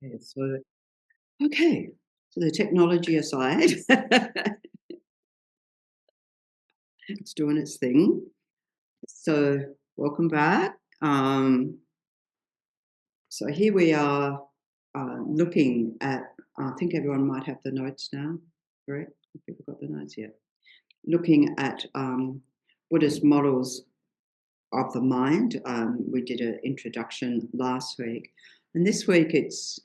Yeah, so, okay. So the technology aside, it's doing its thing. So welcome back. So here we are looking at, I think everyone might have the notes now, correct? If people got the notes yet. Looking at Buddhist models of the mind. We did an introduction last week. And this week it's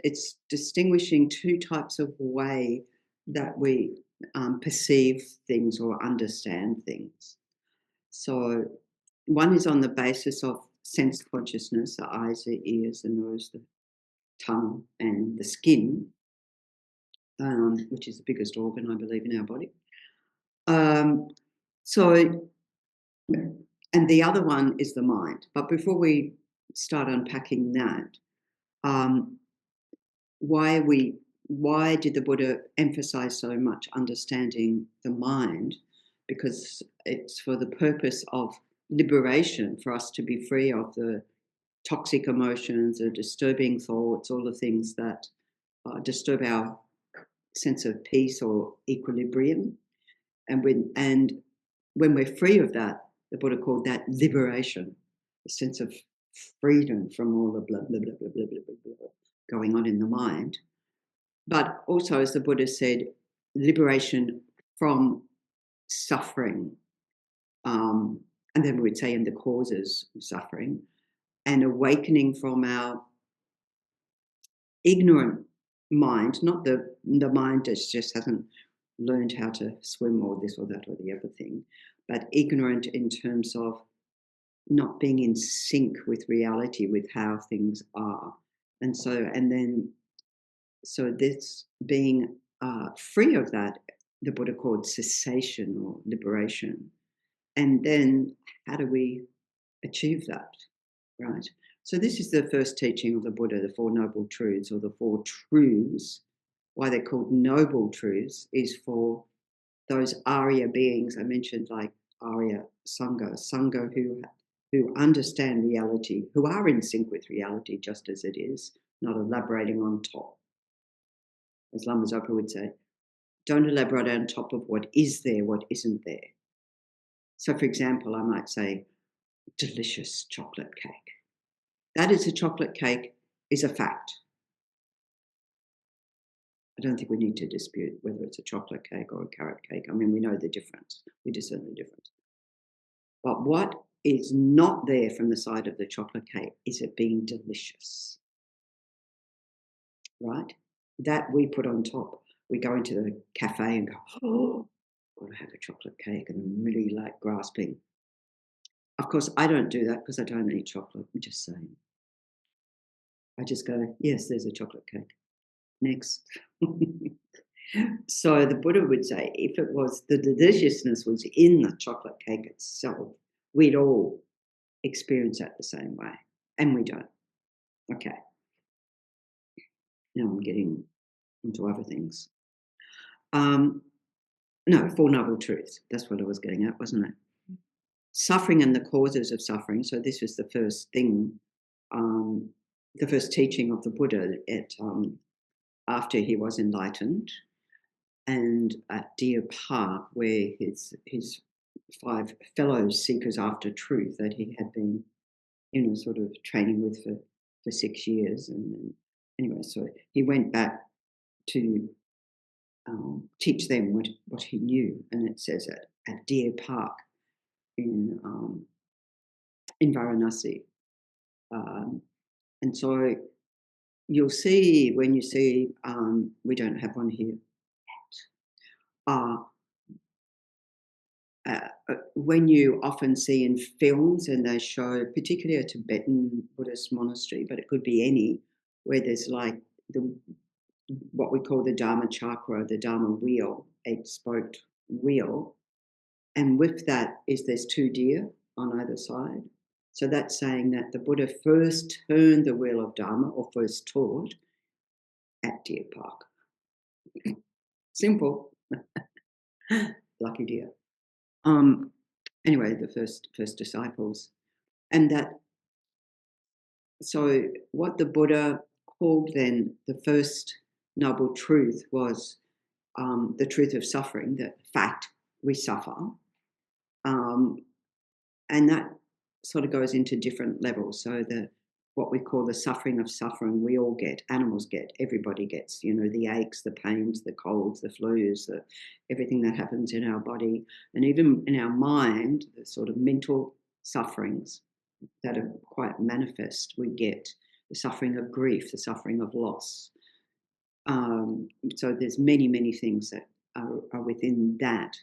distinguishing two types of way that we perceive things or understand things. So one is on the basis of sense consciousness, the eyes, the ears, the nose, the tongue, and the skin, which is the biggest organ, I believe, in our body. Um, so, and the other one is the mind. But before we start unpacking that, um, why did the Buddha emphasize so much understanding the mind? Because it's for the purpose of liberation, for us to be free of the toxic emotions, the disturbing thoughts, all the things that disturb our sense of peace or equilibrium. And when we're free of that, the Buddha called that liberation, a sense of freedom from all the blah, blah, blah, blah, blah, blah, blah, blah going on in the mind. But also, as the Buddha said, liberation from suffering. And then we would say in the causes of suffering, and awakening from our ignorant mind, not the mind that just hasn't learned how to swim or this or that or the other thing, but ignorant in terms of not being in sync with reality, with how things are. And so this being free of that, the Buddha called cessation or liberation. And then how do we achieve that, right? So this is the first teaching of the Buddha, the Four Noble Truths, or the Four Truths. Why they're called Noble Truths is for those Arya beings I mentioned, like Arya Sangha who understand reality, who are in sync with reality just as it is, not elaborating on top. As Lama Zopa would say, don't elaborate on top of what is there, what isn't there. So, for example, I might say, delicious chocolate cake. That is a chocolate cake is a fact. I don't think we need to dispute whether it's a chocolate cake or a carrot cake. I mean, we know the difference. We discern the difference. But what is not there from the side of the chocolate cake is it being delicious, right? That we put on top. We go into the cafe and go, oh, I've got to have a chocolate cake, and I'm really like grasping. Of course, I don't do that because I don't eat chocolate. I'm just saying. I just go, yes, there's a chocolate cake. Next. So the Buddha would say, if it was the deliciousness was in the chocolate cake itself, we'd all experience that the same way. And we don't. Okay. Now I'm getting into other things. No, Four Noble Truths. That's what I was getting at, wasn't it? Suffering and the causes of suffering. So this was the first thing, the first teaching of the Buddha after he was enlightened, and at Deer Park, where his 5 fellow seekers after truth that he had been, sort of training with for 6 years, and then, anyway, so he went back to teach them what he knew, and it says at Deer Park in Varanasi, and so you'll see when you see we don't have one here. When you often see in films and they show particularly a Tibetan Buddhist monastery, but it could be any, where there's like what we call the Dharma chakra, the Dharma wheel, 8-spoked wheel, and with that there's 2 deer on either side. So that's saying that the Buddha first turned the wheel of Dharma, or first taught, at Deer Park. Simple. Lucky deer. Anyway, the first disciples. And that, so what the Buddha called then the first noble truth was the truth of suffering, the fact we suffer. And that sort of goes into different levels. So what we call the suffering of suffering, we all get, animals get, everybody gets, the aches, the pains, the colds, the flus, everything that happens in our body. And even in our mind, the sort of mental sufferings that are quite manifest, we get the suffering of grief, the suffering of loss. So there's many, many things that are within that.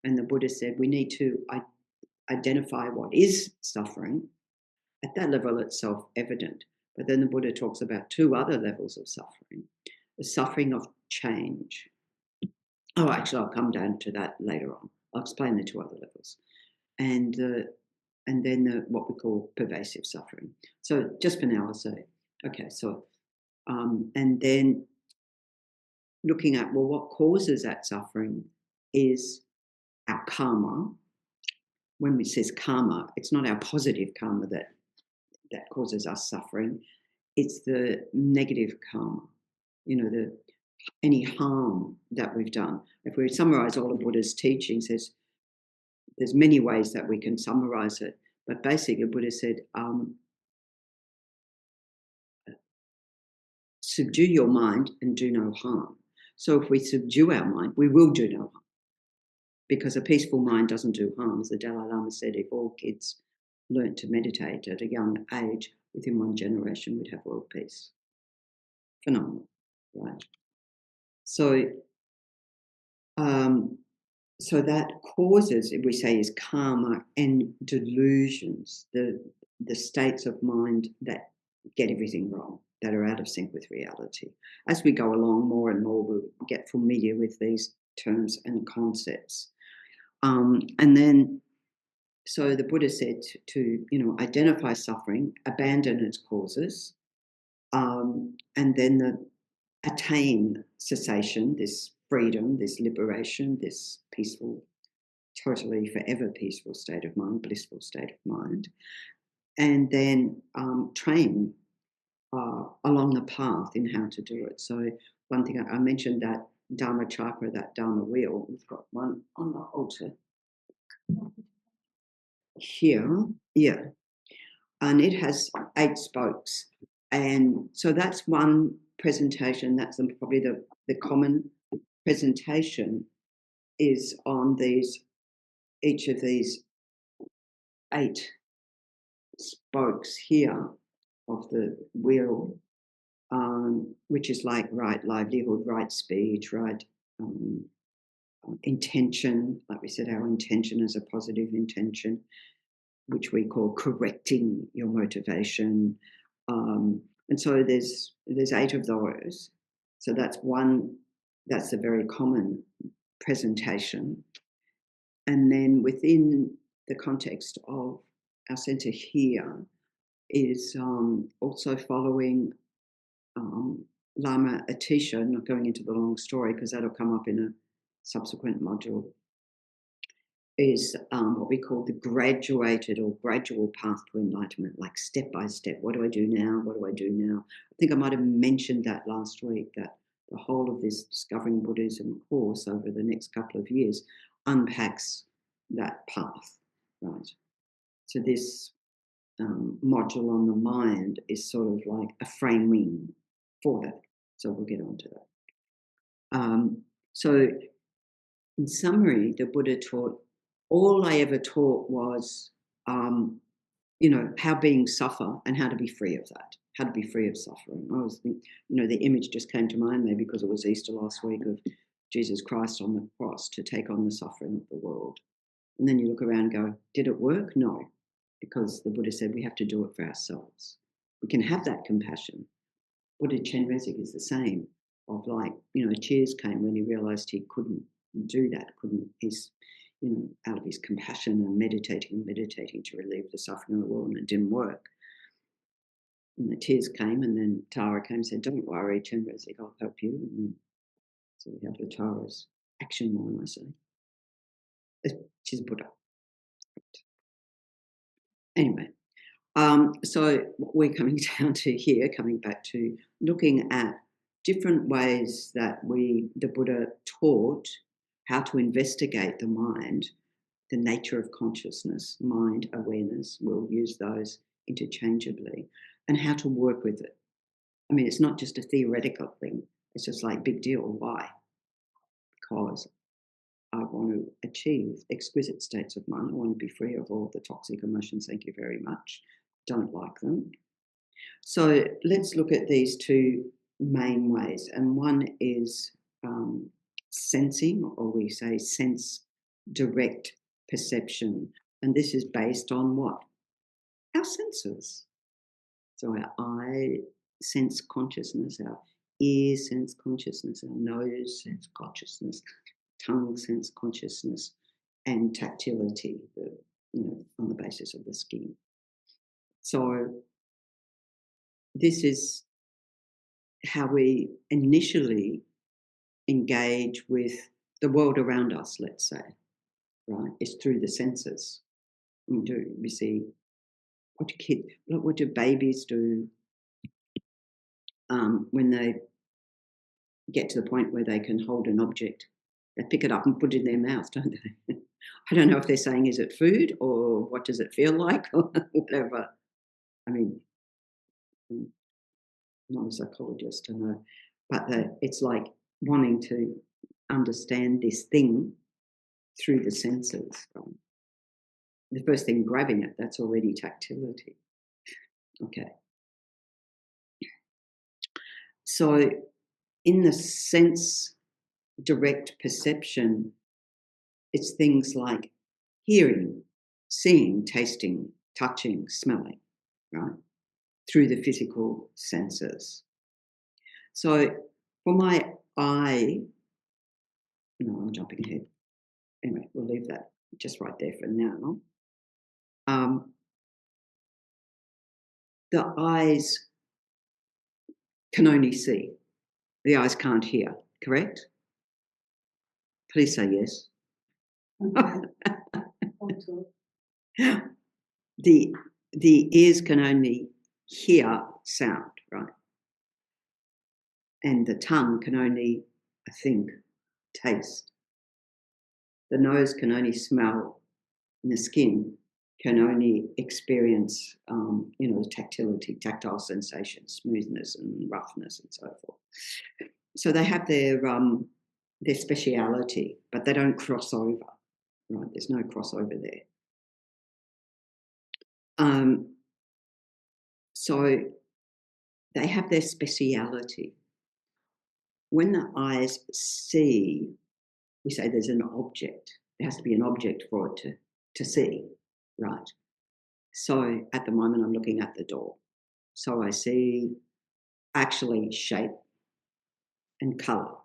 And the Buddha said we need to identify what is suffering. At that level, it's self-evident. But then the Buddha talks about two other levels of suffering. The suffering of change. Oh, actually, I'll come down to that later on. I'll explain the two other levels. And then what we call pervasive suffering. So just for now, I'll say, okay, so, and then looking at, well, what causes that suffering is our karma. When it says karma, it's not our positive karma that causes us suffering. It's the negative karma, any harm that we've done. If we summarize all of Buddha's teachings, there's many ways that we can summarize it. But basically, Buddha said, subdue your mind and do no harm. So if we subdue our mind, we will do no harm. Because a peaceful mind doesn't do harm. As the Dalai Lama said, if all kids learnt to meditate at a young age, within one generation, we'd have world peace. Phenomenal, right? So, so that causes, we say, is karma and delusions, the states of mind that get everything wrong, that are out of sync with reality. As we go along, more and more we'll get familiar with these terms and concepts. And then, so the Buddha said to identify suffering, abandon its causes, and then attain cessation, this freedom, this liberation, this peaceful, totally forever peaceful state of mind, blissful state of mind, and then train along the path in how to do it. So one thing I mentioned, that Dharma chakra, that Dharma wheel, we've got one on the altar here, yeah, and it has 8 spokes. And so that's one presentation. That's probably the common presentation is on each of these 8 spokes here of the wheel, which is like right livelihood, right speech, right intention. Like we said, our intention is a positive intention, which we call correcting your motivation. And so there's 8 of those. So that's a very common presentation. And then within the context of our centre here is also following Lama Atisha, not going into the long story because that'll come up in a subsequent module, is what we call the graduated or gradual path to enlightenment, like step by step. What do I do now? What do I do now? I think I might have mentioned that last week, that the whole of this Discovering Buddhism course over the next couple of years unpacks that path, right? So this module on the mind is sort of like a framing for that. So we'll get on to that. So in summary, the Buddha taught, all I ever taught was, how beings suffer and how to be free of that, how to be free of suffering. I was thinking, the image just came to mind, maybe because it was Easter last week, of Jesus Christ on the cross to take on the suffering of the world. And then you look around and go, did it work? No, because the Buddha said we have to do it for ourselves. We can have that compassion. Buddha Chenrezig is the same, of like, tears came when he realised he couldn't do that, he's, out of his compassion and meditating to relieve the suffering of the world, and it didn't work. And the tears came, and then Tara came and said, don't worry, Chenrezig, I'll help you. And then, so we have the Tara's action more, I say. She's Buddha. Anyway, So what we're coming down to here, coming back to looking at different ways that the Buddha taught how to investigate the mind, the nature of consciousness, mind, awareness, we'll use those interchangeably, and how to work with it. I mean, it's not just a theoretical thing. It's just like, big deal. Why? Because I want to achieve exquisite states of mind. I want to be free of all the toxic emotions. Thank you very much. Don't like them. So let's look at these two main ways. And one is sensing, or we say sense direct perception. And this is based on what? Our senses. So our eye sense consciousness, our ear sense consciousness, our nose sense consciousness, tongue sense consciousness, and tactility, on the basis of the skin. So this is how we initially engage with the world around us, let's say, right? It's through the senses. We see what do babies do when they get to the point where they can hold an object. They pick it up and put it in their mouth, don't they? I don't know if they're saying, is it food or what does it feel like or whatever. I mean, I'm not a psychologist to know, but it's like wanting to understand this thing through the senses. The first thing, grabbing it, that's already tactility. Okay. So in the sense direct perception, it's things like hearing, seeing, tasting, touching, smelling, right? Through the physical senses. So for my eye, no, I'm jumping ahead. Anyway, we'll leave that just right there for now. The eyes can only see. The eyes can't hear, correct? Please say yes. The ears can only hear sound, right? And the tongue can only, I think, taste. The nose can only smell, and the skin can only experience, tactility, tactile sensation, smoothness and roughness and so forth. So they have their speciality, but they don't cross over, right? There's no crossover there. So they have their speciality. When the eyes see, we say there's an object. There has to be an object for it to see, right? So at the moment I'm looking at the door. So I see actually shape and colour.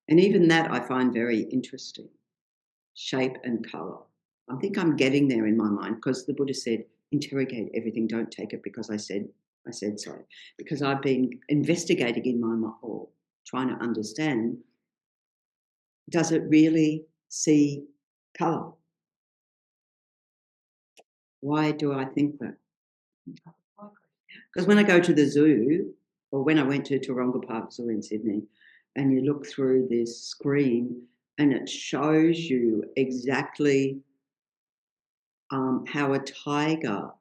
And even that I find very interesting, shape and colour. I think I'm getting there in my mind because the Buddha said, interrogate everything, don't take it because I said so. Because I've been investigating in my mind or trying to understand, does it really see colour? Why do I think that? Because when I go to the zoo, or when I went to Taronga Park Zoo in Sydney, and you look through this screen and it shows you exactly how a tiger,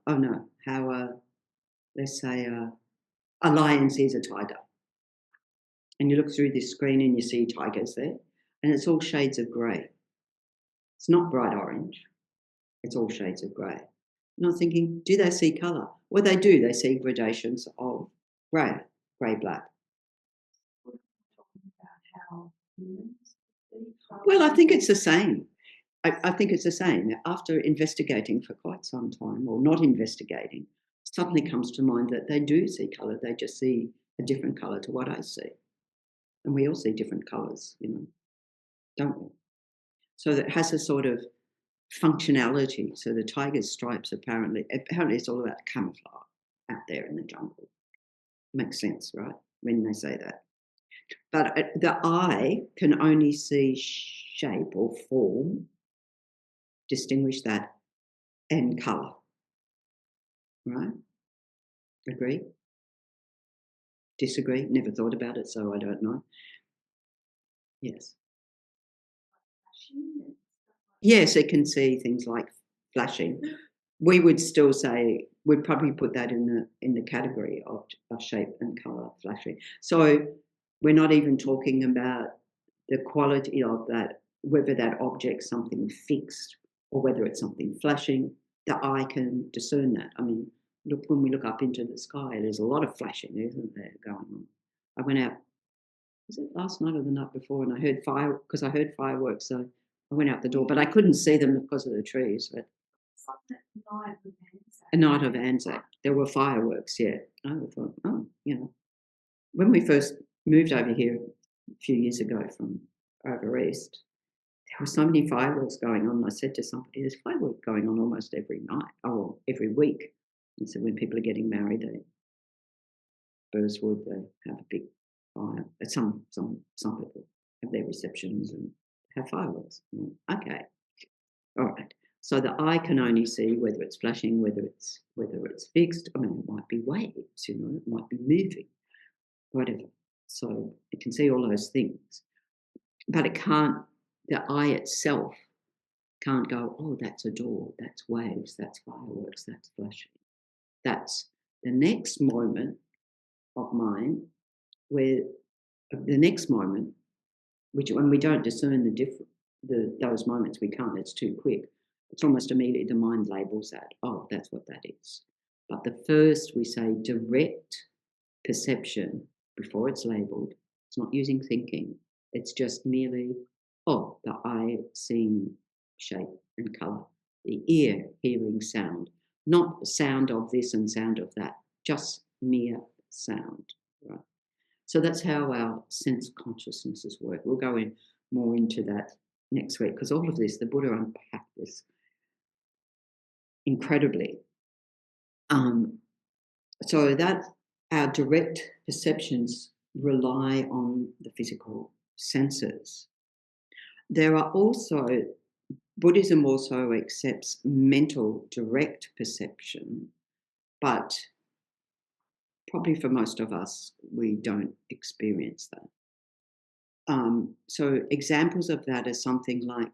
let's say a lion sees a tiger. And you look through this screen and you see tigers there, and it's all shades of grey. It's not bright orange. It's all shades of grey. And I'm thinking, do they see colour? Well, they do. They see gradations of grey, black. Well, I think it's the same. I think it's the same. After investigating for quite some time, or not investigating, suddenly comes to mind that they do see colour. They just see a different colour to what I see. And we all see different colours, don't we? So that has a sort of functionality. So the tiger's stripes apparently it's all about camouflage out there in the jungle. Makes sense, right? When they say that. But the eye can only see shape or form, distinguish that, and colour. right? Agree? Disagree? Never thought about it, so I don't know. Yes. Yes, it can see things like flashing. We would still say we'd probably put that in the category of shape and colour flashing. So we're not even talking about the quality of that, whether that object's something fixed or whether it's something flashing. The eye can discern that. I mean, look, when we look up into the sky, there's a lot of flashing, isn't there, going on? I went out, was it last night or the night before, and I heard because I heard fireworks, so I went out the door, but I couldn't see them because of the trees. But a night of Anzac, there were fireworks. Yeah, I thought, when we first moved over here a few years ago from over east, there were so many fireworks going on. I said to somebody, "There's fireworks going on almost every night, or every week." And so when people are getting married, they Burswood, they have a big fire. Some people have their receptions and have fireworks. Okay, all right. So the eye can only see whether it's flashing, whether it's fixed. I mean, it might be waves, it might be moving, whatever. So it can see all those things, but it can't. The eye itself can't go, oh, that's a door, that's waves, that's fireworks, that's flashing. That's the next moment of mind, where the next moment, which when we don't discern those moments, we can't. It's too quick. It's almost immediately the mind labels that. Oh, that's what that is. But the first, we say, direct perception before it's labelled. It's not using thinking. It's just merely, oh, the eye seeing shape and colour, the ear hearing sound, not sound of this and sound of that, just mere sound. Right? So that's how our sense consciousnesses work. We'll go in more into that next week because all of this, the Buddha unpacked this incredibly. So that our direct perceptions rely on the physical senses. There are also, Buddhism also accepts mental direct perception, but probably for most of us, we don't experience that. So examples of that are something like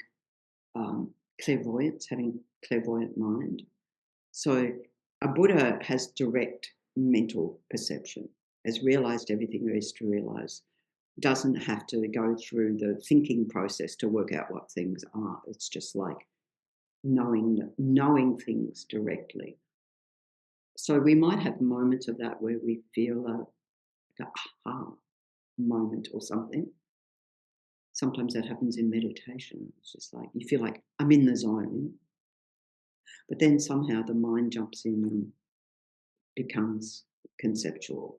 clairvoyance, having clairvoyant mind. So a Buddha has direct mental perception, has realised everything there is to realise, doesn't have to go through the thinking process to work out what things are. It's just like knowing things directly. So we might have moments of that where we feel a aha moment or something. Sometimes that happens in meditation. It's just like you feel like I'm in the zone, but then somehow the mind jumps in and becomes conceptual,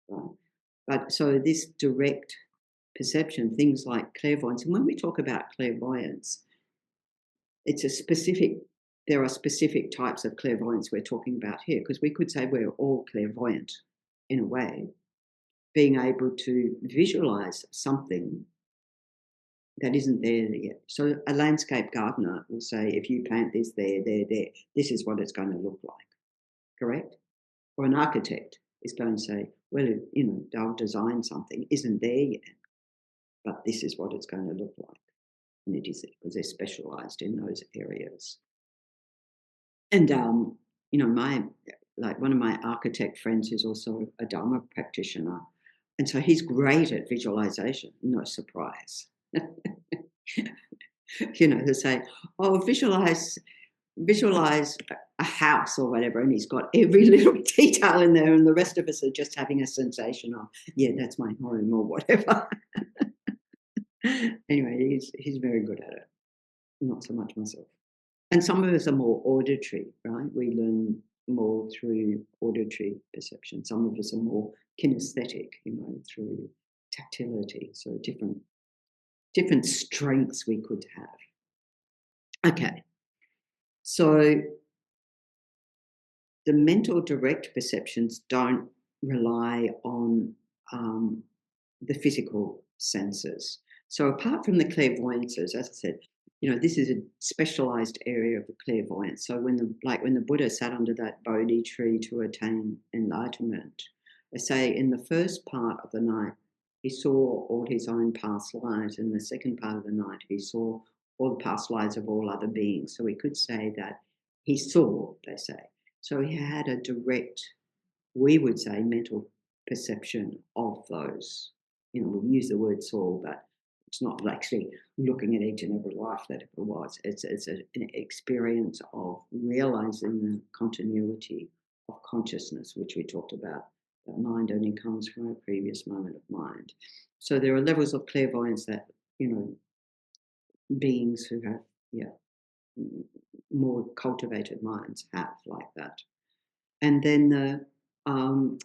right? But so this direct perception, things like clairvoyance, and when we talk about clairvoyance, there are specific types of clairvoyance we're talking about here, because we could say we're all clairvoyant in a way, being able to visualize something that isn't there yet. So a landscape gardener will say, if you plant this there, this is what it's going to look like, correct? Or an architect is going to say, well, they'll design something, isn't there yet, but this is what it's going to look like. And it is because they're specialised in those areas. And, one of my architect friends who's also a Dharma practitioner, and so he's great at visualisation, no surprise. He'll say, oh, visualize a house or whatever, and he's got every little detail in there, and the rest of us are just having a sensation of, yeah, that's my home or whatever. Anyway, he's very good at it, not so much myself. And some of us are more auditory, right? We learn more through auditory perception. Some of us are more kinesthetic, through tactility. So different strengths we could have. Okay. So the mental direct perceptions don't rely on the physical senses. So apart from the clairvoyances, as I said, this is a specialized area of the clairvoyance. So when the Buddha sat under that Bodhi tree to attain enlightenment, they say in the first part of the night, he saw all his own past lives. In the second part of the night, he saw all the past lives of all other beings. So we could say that he saw, they say. So he had a direct, we would say, mental perception of those. We use the word saw, but it's not actually looking at each and every life that ever was. It's an experience of realizing the continuity of consciousness, which we talked about. That mind only comes from a previous moment of mind. So there are levels of clairvoyance that, beings who have, more cultivated minds have like that. And then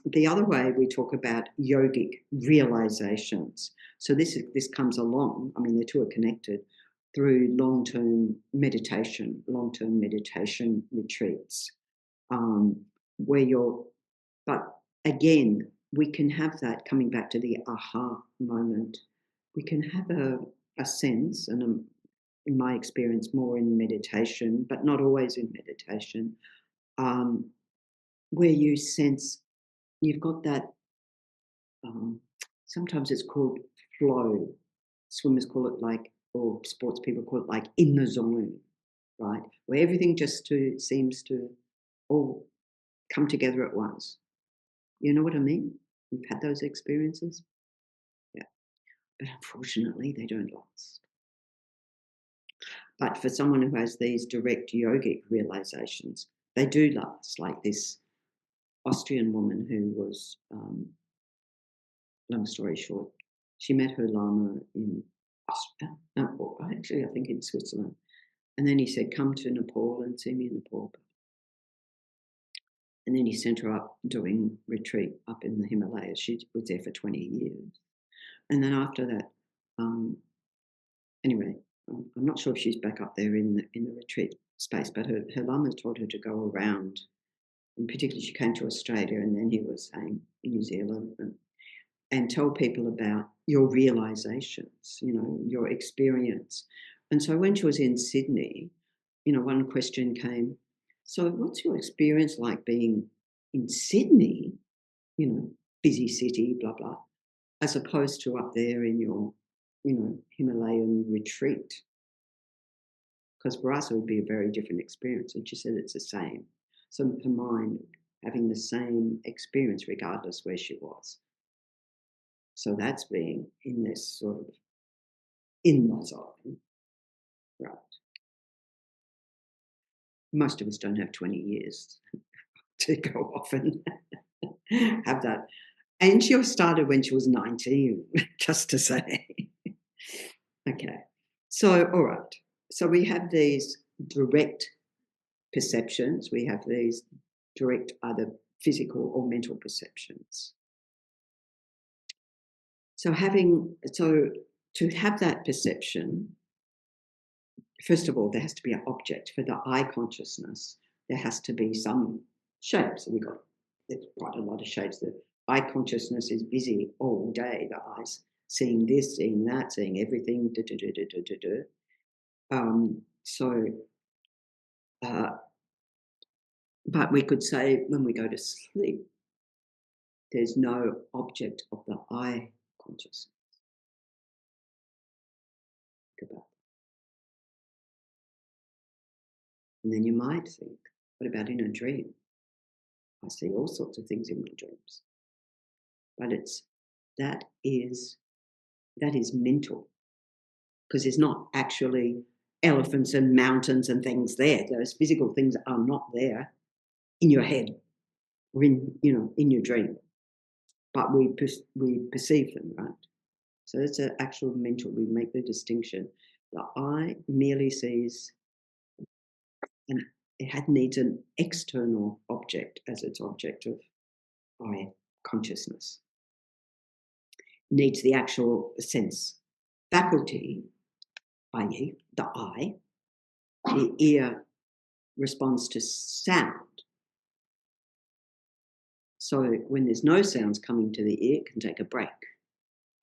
the other way we talk about yogic realizations. So this comes along. I mean, the two are connected through long-term meditation retreats, but again, we can have that coming back to the aha moment. We can have a sense, and in my experience, more in meditation, but not always in meditation, where you sense you've got that, sometimes it's called flow. Swimmers call it or sports people call it in the zone, right? Where everything just seems to all come together at once. You know what I mean? You've had those experiences? Yeah. But unfortunately, they don't last. But for someone who has these direct yogic realizations, they do last, like this Austrian woman who was, long story short, she met her Lama in Austria, actually I think in Switzerland. And then he said, come to Nepal and see me in Nepal. And then he sent her up doing retreat up in the Himalayas. She was there for 20 years. And then after that, anyway, I'm not sure if she's back up there in the retreat space, but her Lama told her to go around. And particularly she came to Australia, and then he was saying New Zealand, and tell people about your realizations, your experience. And so when she was in Sydney, one question came, so what's your experience like being in Sydney, busy city, blah, blah, as opposed to up there in your, Himalayan retreat? Because for us, it would be a very different experience. And she said it's the same. So her mind having the same experience regardless where she was. So that's being in this sort of in the zone, right? Most of us don't have 20 years to go off and have that. And she started when she was 19, just to say. Okay. So, all right. So we have these direct perceptions. We have these direct either physical or mental perceptions. So to have that perception, first of all, there has to be an object. For the eye consciousness, there has to be some shape. So there's quite a lot of shapes. The eye consciousness is busy all day. The eyes seeing this, seeing that, seeing everything. But we could say when we go to sleep, there's no object of the eye consciousness. Think about that. And then you might think, what about in a dream? I see all sorts of things in my dreams. But that is mental, because there's not actually elephants and mountains and things there. Those physical things are not there in your head or in your dream. But we perceive them, right? So it's an actual mental. We make the distinction. The eye merely sees, and it needs an external object as its object of eye consciousness. Needs the actual sense faculty, i.e., the eye. The ear responds to sound. So when there's no sounds coming to the ear, it can take a break.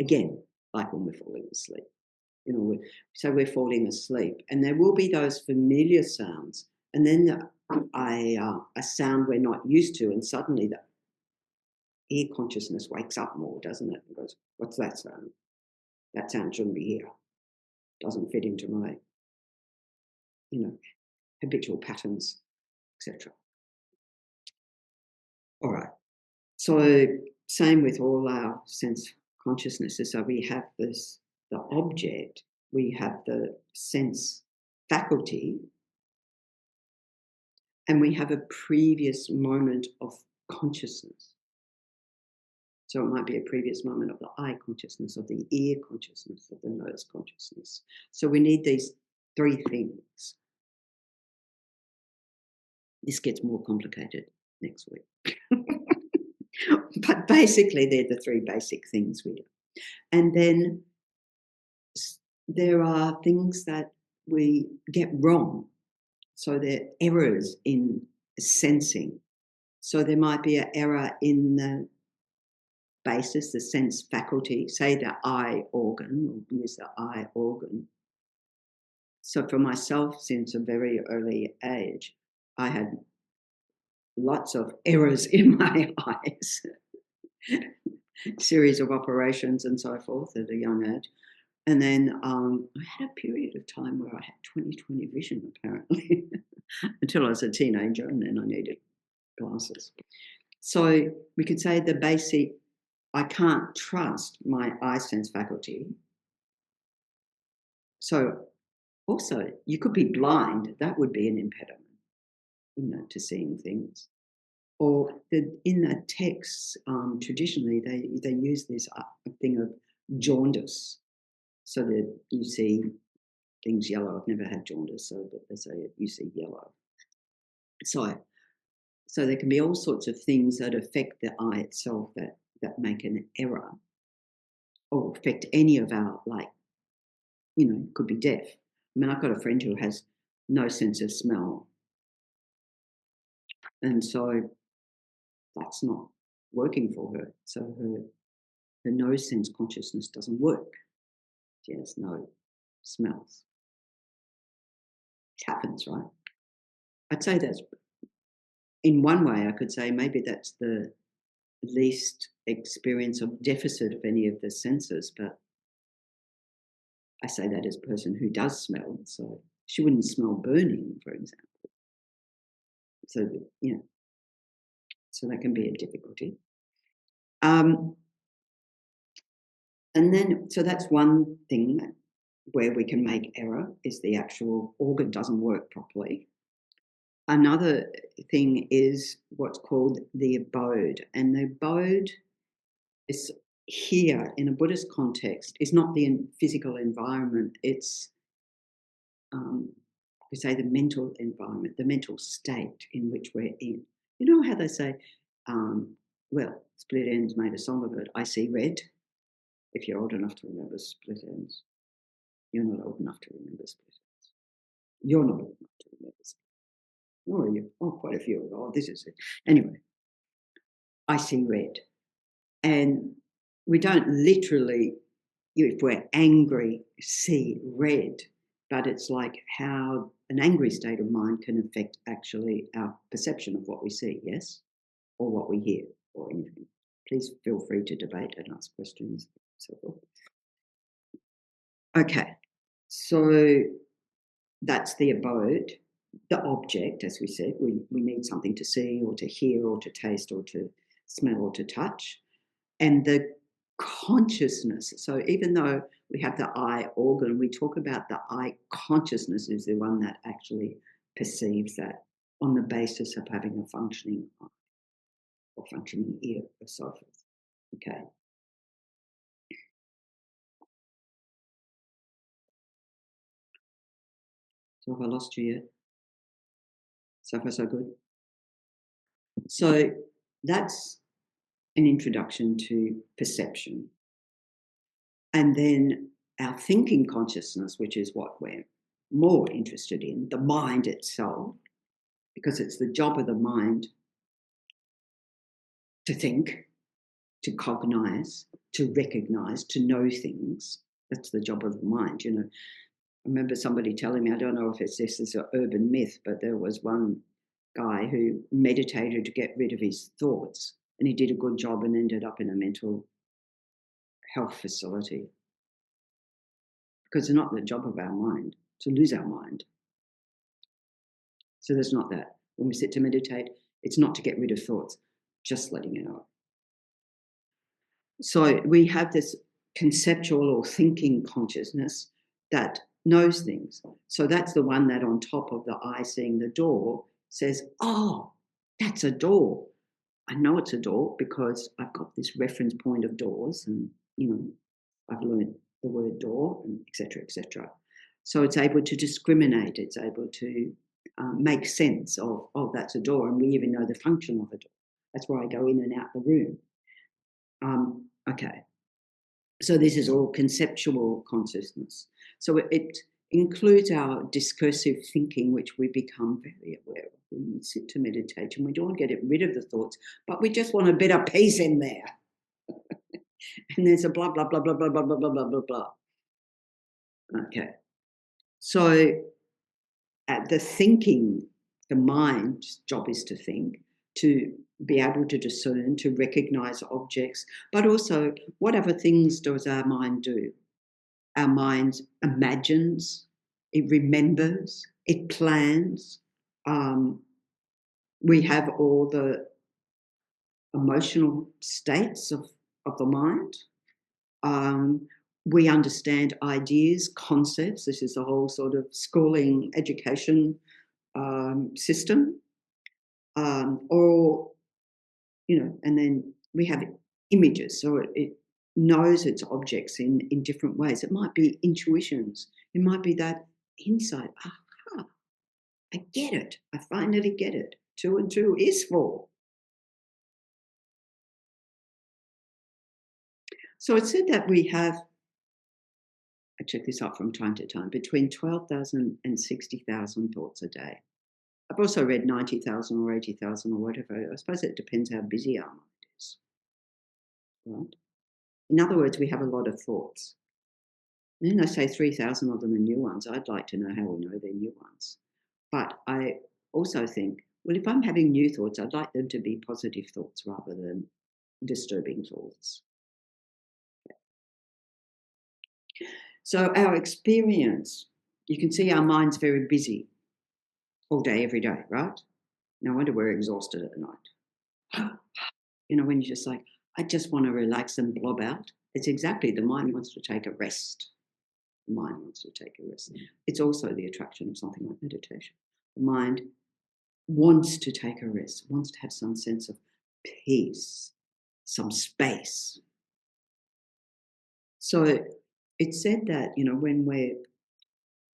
Again, like when we're falling asleep. So we're falling asleep, and there will be those familiar sounds, and then a sound we're not used to, and suddenly the ear consciousness wakes up more, doesn't it? And goes, "What's that sound? That sound shouldn't be here. Doesn't fit into my, habitual patterns, etc." All right. So same with all our sense consciousnesses. So we have the object, we have the sense faculty, and we have a previous moment of consciousness. So it might be a previous moment of the eye consciousness, of the ear consciousness, of the nose consciousness. So we need these three things. This gets more complicated next week. But basically, they're the three basic things we do. And then there are things that we get wrong. So there are errors in sensing. So there might be an error in the basis, the sense faculty, say the eye organ, we'll use the eye organ. So for myself, since a very early age, I had lots of errors in my eyes, series of operations and so forth at a young age. And then I had a period of time where I had 20/20 vision, apparently, until I was a teenager, and then I needed glasses. So we could say the basic, I can't trust my eye sense faculty. So also, you could be blind. That would be an impediment, to seeing things. Or in the texts, traditionally, they use this thing of jaundice, so that you see things yellow. I've never had jaundice, but they say you see yellow. So there can be all sorts of things that affect the eye itself that make an error, or affect any of our, could be deaf. I mean, I've got a friend who has no sense of smell, and so that's not working for her. So her nose sense consciousness doesn't work. She has no smells. It happens, right? I'd say that's, in one way, I could say maybe that's the least experience of deficit of any of the senses, but I say that as a person who does smell, so she wouldn't smell burning, for example. So, so that can be a difficulty. And then, so that's one thing where we can make error, is the actual organ doesn't work properly. Another thing is what's called the abode. And the abode is here in a Buddhist context, is not the physical environment, it's, we say, the mental environment, the mental state in which we're in. You know how they say, Split Ends made a song of it, I see red. If you're old enough to remember Split Ends. You're not old enough to remember Split Ends. You're not old enough to remember Split Ends. Nor are you. Oh, quite a few. Oh, this is it. Anyway, I see red. And we don't literally, if we're angry, see red, but it's like how an angry state of mind can affect actually our perception of what we see, yes? Or what we hear, or anything. Please feel free to debate and ask questions, so forth. Okay, so that's the abode. The object, as we said, we need something to see or to hear or to taste or to smell or to touch. And the consciousness, so even though we have the eye organ, we talk about the eye consciousness is the one that actually perceives that on the basis of having a functioning eye or functioning ear or so forth. Okay. So have I lost you yet? So far so good? So that's an introduction to perception. And then our thinking consciousness, which is what we're more interested in, the mind itself, because it's the job of the mind to think, to cognize, to recognize, to know things. That's the job of the mind, you know. I remember somebody telling me, I don't know if this is an urban myth, but there was one guy who meditated to get rid of his thoughts, and he did a good job and ended up in a mental health facility, because it's not the job of our mind to lose our mind. So there's not that. When we sit to meditate, it's not to get rid of thoughts, just letting it out. So we have this conceptual or thinking consciousness that knows things. So that's the one that on top of the eye seeing the door says, oh, that's a door. I know it's a door because I've got this reference point of doors, and, you know, I've learned the word door, and et cetera, et cetera. So it's able to discriminate. It's able to make sense of, oh, that's a door, and we even know the function of a door. That's why I go in and out the room. Okay. So this is all conceptual consciousness. So it includes our discursive thinking, which we become very aware of when we sit to meditation. We don't want to get rid of the thoughts, but we just want a bit of peace in there. And there's a blah, blah, blah, blah, blah, blah, blah, blah, blah, blah, blah. Okay. So at the thinking, the mind's job is to think, to be able to discern, to recognize objects, but also what other things does our mind do? Our mind imagines, it remembers, it plans. We have all the emotional states of the mind. We understand ideas, concepts. This is the whole sort of schooling education system. Or, you know, and then we have images, so it knows its objects in different ways. It might be intuitions. It might be that insight. Aha, I get it. I finally get it. 2 and 2 is 4. So it said that we have, I check this out from time to time, between 12,000 and 60,000 thoughts a day. I've also read 90,000 or 80,000 or whatever. I suppose it depends how busy our mind is, right? In other words, we have a lot of thoughts. And then they say 3,000 of them are new ones. I'd like to know how we know they're new ones. But I also think, well, if I'm having new thoughts, I'd like them to be positive thoughts rather than disturbing thoughts. So our experience, you can see our mind's very busy all day, every day, right? No wonder we're exhausted at night. You know, when you're just like, I just want to relax and blob out. It's exactly the mind wants to take a rest. The mind wants to take a rest. It's also the attraction of something like meditation. The mind wants to take a rest, wants to have some sense of peace, some space. So it said that, you know, when we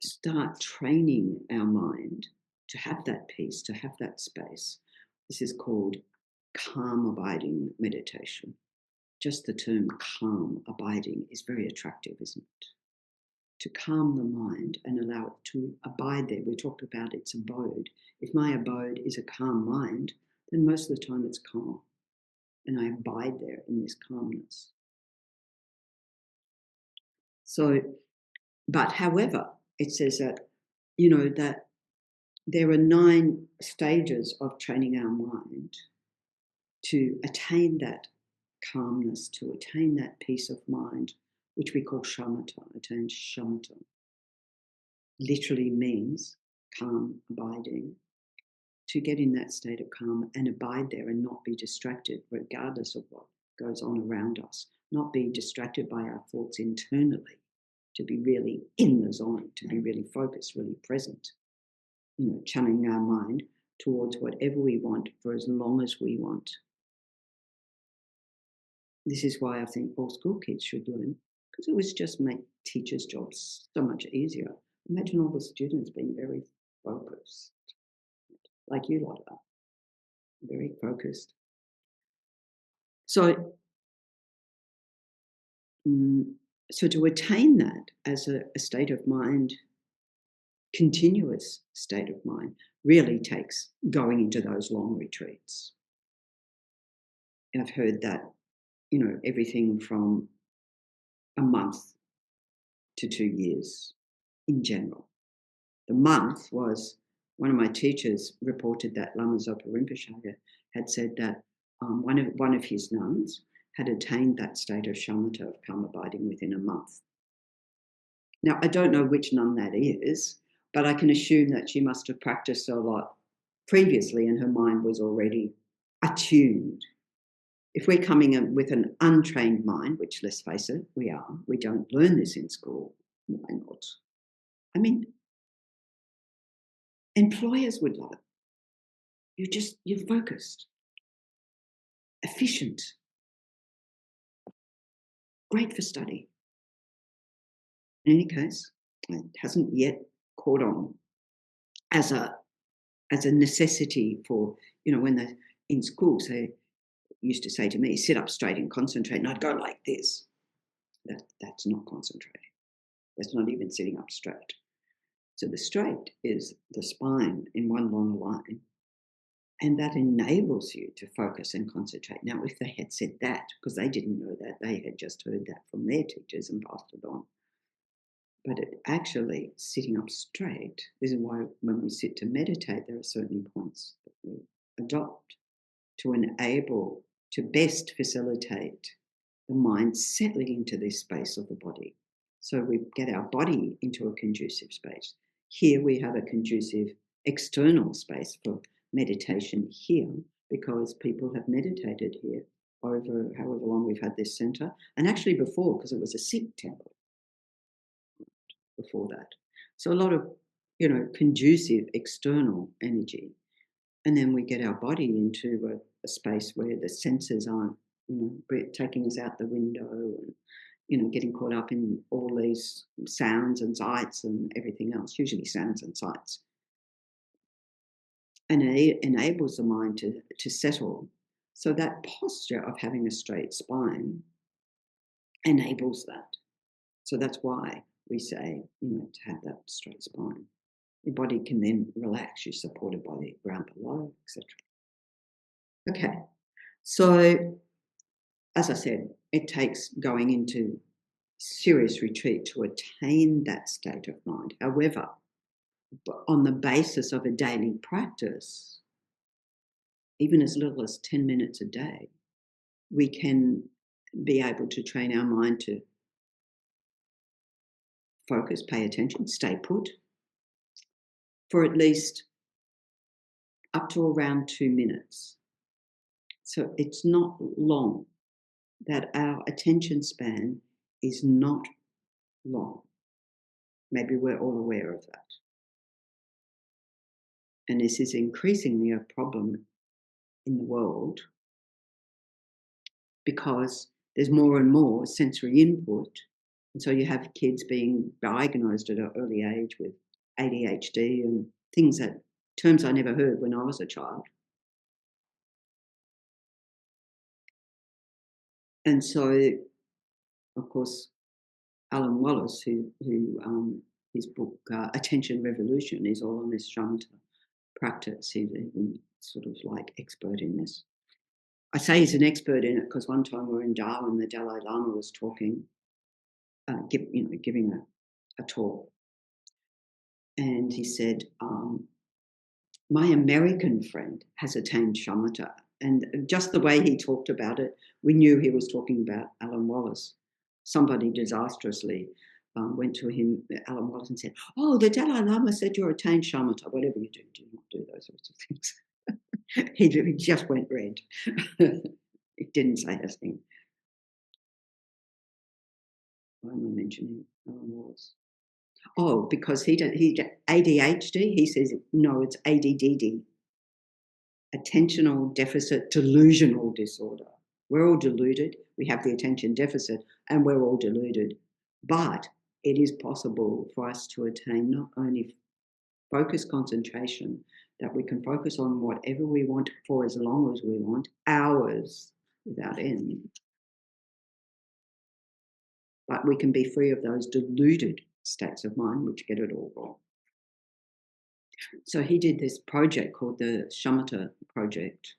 start training our mind to have that peace, to have that space, this is called calm abiding meditation. Just the term calm abiding is very attractive, isn't it? To calm the mind and allow it to abide there. We talked about its abode. If my abode is a calm mind, then most of the time it's calm. And I abide there in this calmness. So, but however, it says that, you know, that there are 9 stages of training our mind to attain that calmness, to attain that peace of mind, which we call shamatha, attain shamatha. Literally means calm, abiding, to get in that state of calm and abide there and not be distracted, regardless of what goes on around us, not be distracted by our thoughts internally, to be really in the zone, to be really focused, really present, you know, channeling our mind towards whatever we want for as long as we want. This is why I think all school kids should learn, because it would just make teachers' jobs so much easier. Imagine all the students being very focused, like you lot are, very focused. So, so to attain that as a state of mind, continuous state of mind, really takes going into those long retreats. And I've heard that, you know, everything from a month to 2 years in general. The month was, one of my teachers reported that Lama Zopa Rinpoche had said that one of his nuns had attained that state of shamatha, of calm abiding, within a month. Now, I don't know which nun that is, but I can assume that she must have practiced a lot previously and her mind was already attuned. If we're coming in with an untrained mind, which, let's face it, we are, we don't learn this in school, why not? I mean, employers would love it. You're focused, efficient, great for study. In any case, it hasn't yet caught on as a necessity for, when they're in schools, they used to say to me, sit up straight and concentrate, and I'd go like this. That's not concentrating. That's not even sitting up straight. So the straight is the spine in one long line, and that enables you to focus and concentrate. Now, if they had said that, because they didn't know that, they had just heard that from their teachers and passed it on. But it actually, sitting up straight, this is why when we sit to meditate, there are certain points that we adopt to enable, to best facilitate the mind settling into this space of the body. So we get our body into a conducive space. Here we have a conducive external space for meditation here, because people have meditated here over however long we've had this centre, and actually before, because it was a Sikh temple before that. So a lot of, conducive external energy. And then we get our body into a space where the senses aren't, taking us out the window and, getting caught up in all these sounds and sights and everything else, usually sounds and sights. And it enables the mind to settle. So that posture of having a straight spine enables that. So that's why we say, to have that straight spine. Your body can then relax. You're supported by the ground below, etc. Okay. So, as I said, it takes going into serious retreat to attain that state of mind. However, on the basis of a daily practice, even as little as 10 minutes a day, we can be able to train our mind to focus, pay attention, stay put for at least up to around 2 minutes. So it's not long, that our attention span is not long. Maybe we're all aware of that. And this is increasingly a problem in the world because there's more and more sensory input. And so you have kids being diagnosed at an early age with ADHD and terms I never heard when I was a child. And so, of course, Alan Wallace, who his book Attention Revolution is all on this shamatha practice. He's even sort of like expert in this. I say he's an expert in it because one time we were in Darwin, the Dalai Lama was talking, giving a talk, and he said, "My American friend has attained shamatha," and just the way he talked about it, we knew he was talking about Alan Wallace. Somebody disastrously went to him, Alan Wallace, and said, "Oh, the Dalai Lama said you're attained shamatha. Whatever you do, do not do those sorts of things." He just went red. It didn't say a thing. Why am I mentioning Alan Wallace? Oh, because he ADHD. He says no, it's ADDD, attentional deficit delusional disorder. We're all deluded. We have the attention deficit, and we're all deluded. But it is possible for us to attain not only focus concentration, that we can focus on whatever we want for as long as we want, hours without end. But we can be free of those deluded states of mind which get it all wrong. So he did this project called the Shamatha Project.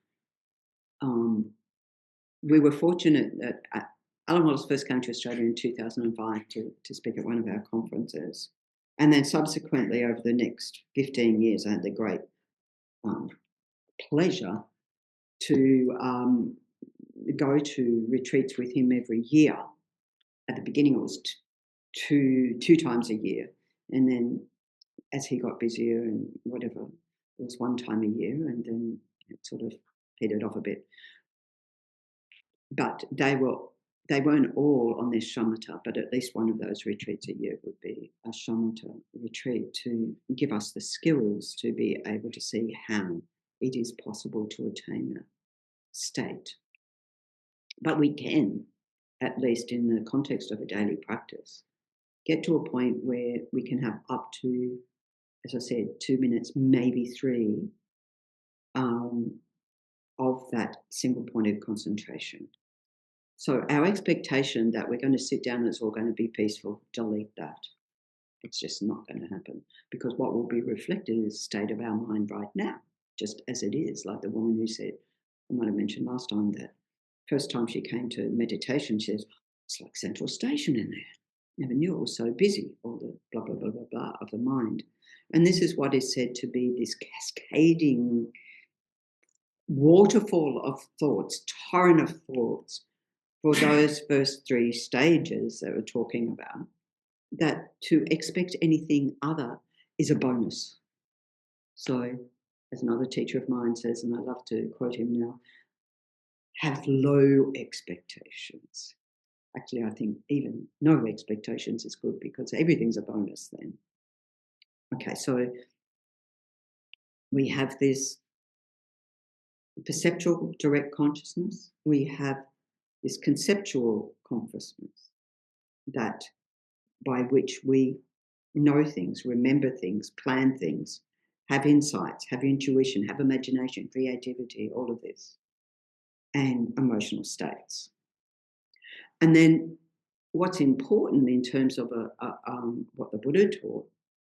We were fortunate that Alan Wallace first came to Australia in 2005 to speak at one of our conferences. And then subsequently, over the next 15 years, I had the great pleasure to go to retreats with him every year. At the beginning, it was two times a year. And then as he got busier and whatever, it was one time a year, and then it sort of petered off a bit. But they weren't all on this shamatha, but at least one of those retreats a year would be a shamatha retreat to give us the skills to be able to see how it is possible to attain that state. But we can, at least in the context of a daily practice, get to a point where we can have up to, as I said, 2 minutes, maybe 3, of that single pointed concentration. So our expectation that we're going to sit down and it's all going to be peaceful, delete that. It's just not going to happen, because what will be reflected is the state of our mind right now, just as it is. Like the woman who said, I might have mentioned last time, that first time she came to meditation, she says, it's like Central Station in there. Never knew it was so busy, all the blah, blah, blah, blah, blah of the mind. And this is what is said to be this cascading waterfall of thoughts, torrent of thoughts, for those first 3 stages that we're talking about, that to expect anything other is a bonus. So, as another teacher of mine says, and I love to quote him now, have low expectations. Actually, I think even no expectations is good, because everything's a bonus then. Okay, so we have this perceptual direct consciousness. We have this conceptual consciousness, that by which we know things, remember things, plan things, have insights, have intuition, have imagination, creativity, all of this, and emotional states. And then what's important in terms of what the Buddha taught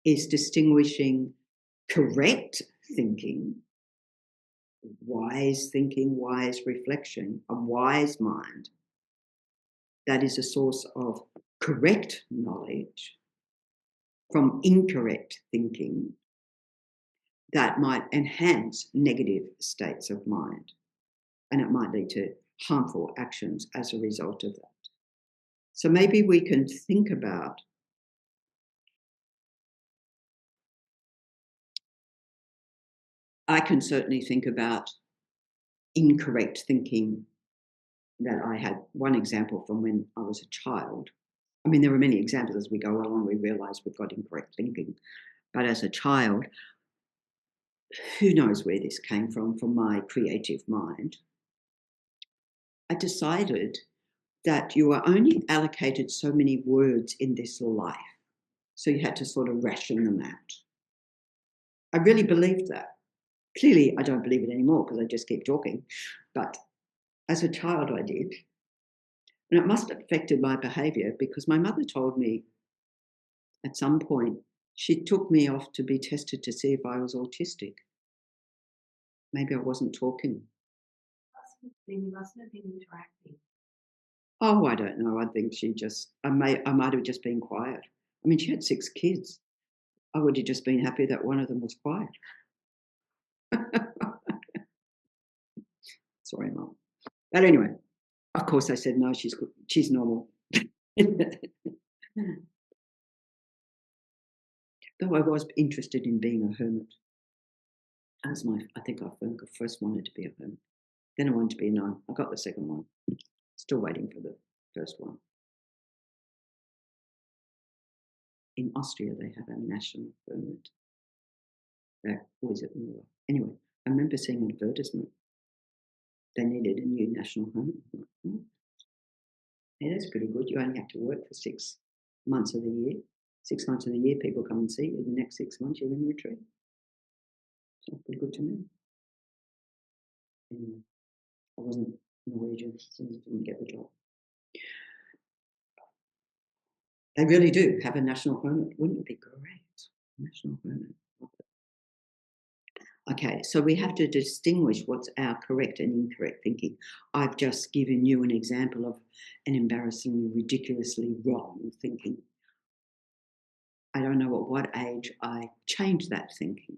is distinguishing correct thinking, wise thinking, wise reflection, a wise mind that is a source of correct knowledge, from incorrect thinking that might enhance negative states of mind, and it might lead to harmful actions as a result of that. So maybe we can think about I can certainly think about incorrect thinking that I had. One example from when I was a child. I mean, there are many examples as we go along, we realise we've got incorrect thinking. But as a child, who knows where this came from my creative mind, I decided that you are only allocated so many words in this life. So you had to sort of ration them out. I really believed that. Clearly, I don't believe it anymore because I just keep talking. But as a child, I did. And it must have affected my behaviour, because my mother told me at some point, she took me off to be tested to see if I was autistic. Maybe I wasn't talking. Then you mustn't have been interacting. Oh, I don't know. I think I might have just been quiet. I mean, she had 6 kids. I would have just been happy that one of them was quiet. Sorry, Mum. But anyway, of course I said, no, she's good. She's normal. Though I was interested in being a hermit. I think I first wanted to be a hermit. Then I wanted to be a nun. I got the second one. Still waiting for the first one. In Austria, they have a national hermit. Or is it Nora? Anyway, I remember seeing an advertisement. They needed a new national hermit. Yeah, that's pretty good. You only have to work for 6 months of the year. 6 months of the year, people come and see you. The next 6 months, you're in retreat. Sounds pretty good to me. Anyway, I wasn't Norwegian, so I didn't get the job. They really do have a national hermit. Wouldn't it be great? National hermit. Okay, so we have to distinguish what's our correct and incorrect thinking. I've just given you an example of an embarrassingly, ridiculously wrong thinking. I don't know at what age I changed that thinking.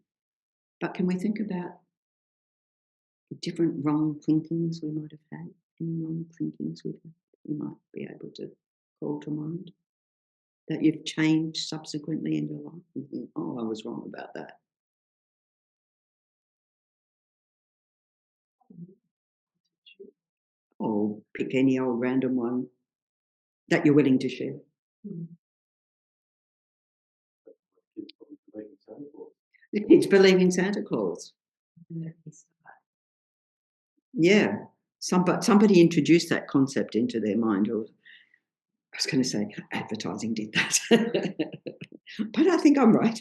But can we think about different wrong thinkings we might have had? Any wrong thinkings we've had you might be able to call to mind that you've changed subsequently in your life and think, oh, I was wrong about that. Or pick any old random one that you're willing to share. The kids believe in Santa Claus. Yeah. Somebody introduced that concept into their mind. Or I was going to say advertising did that. But I think I'm right.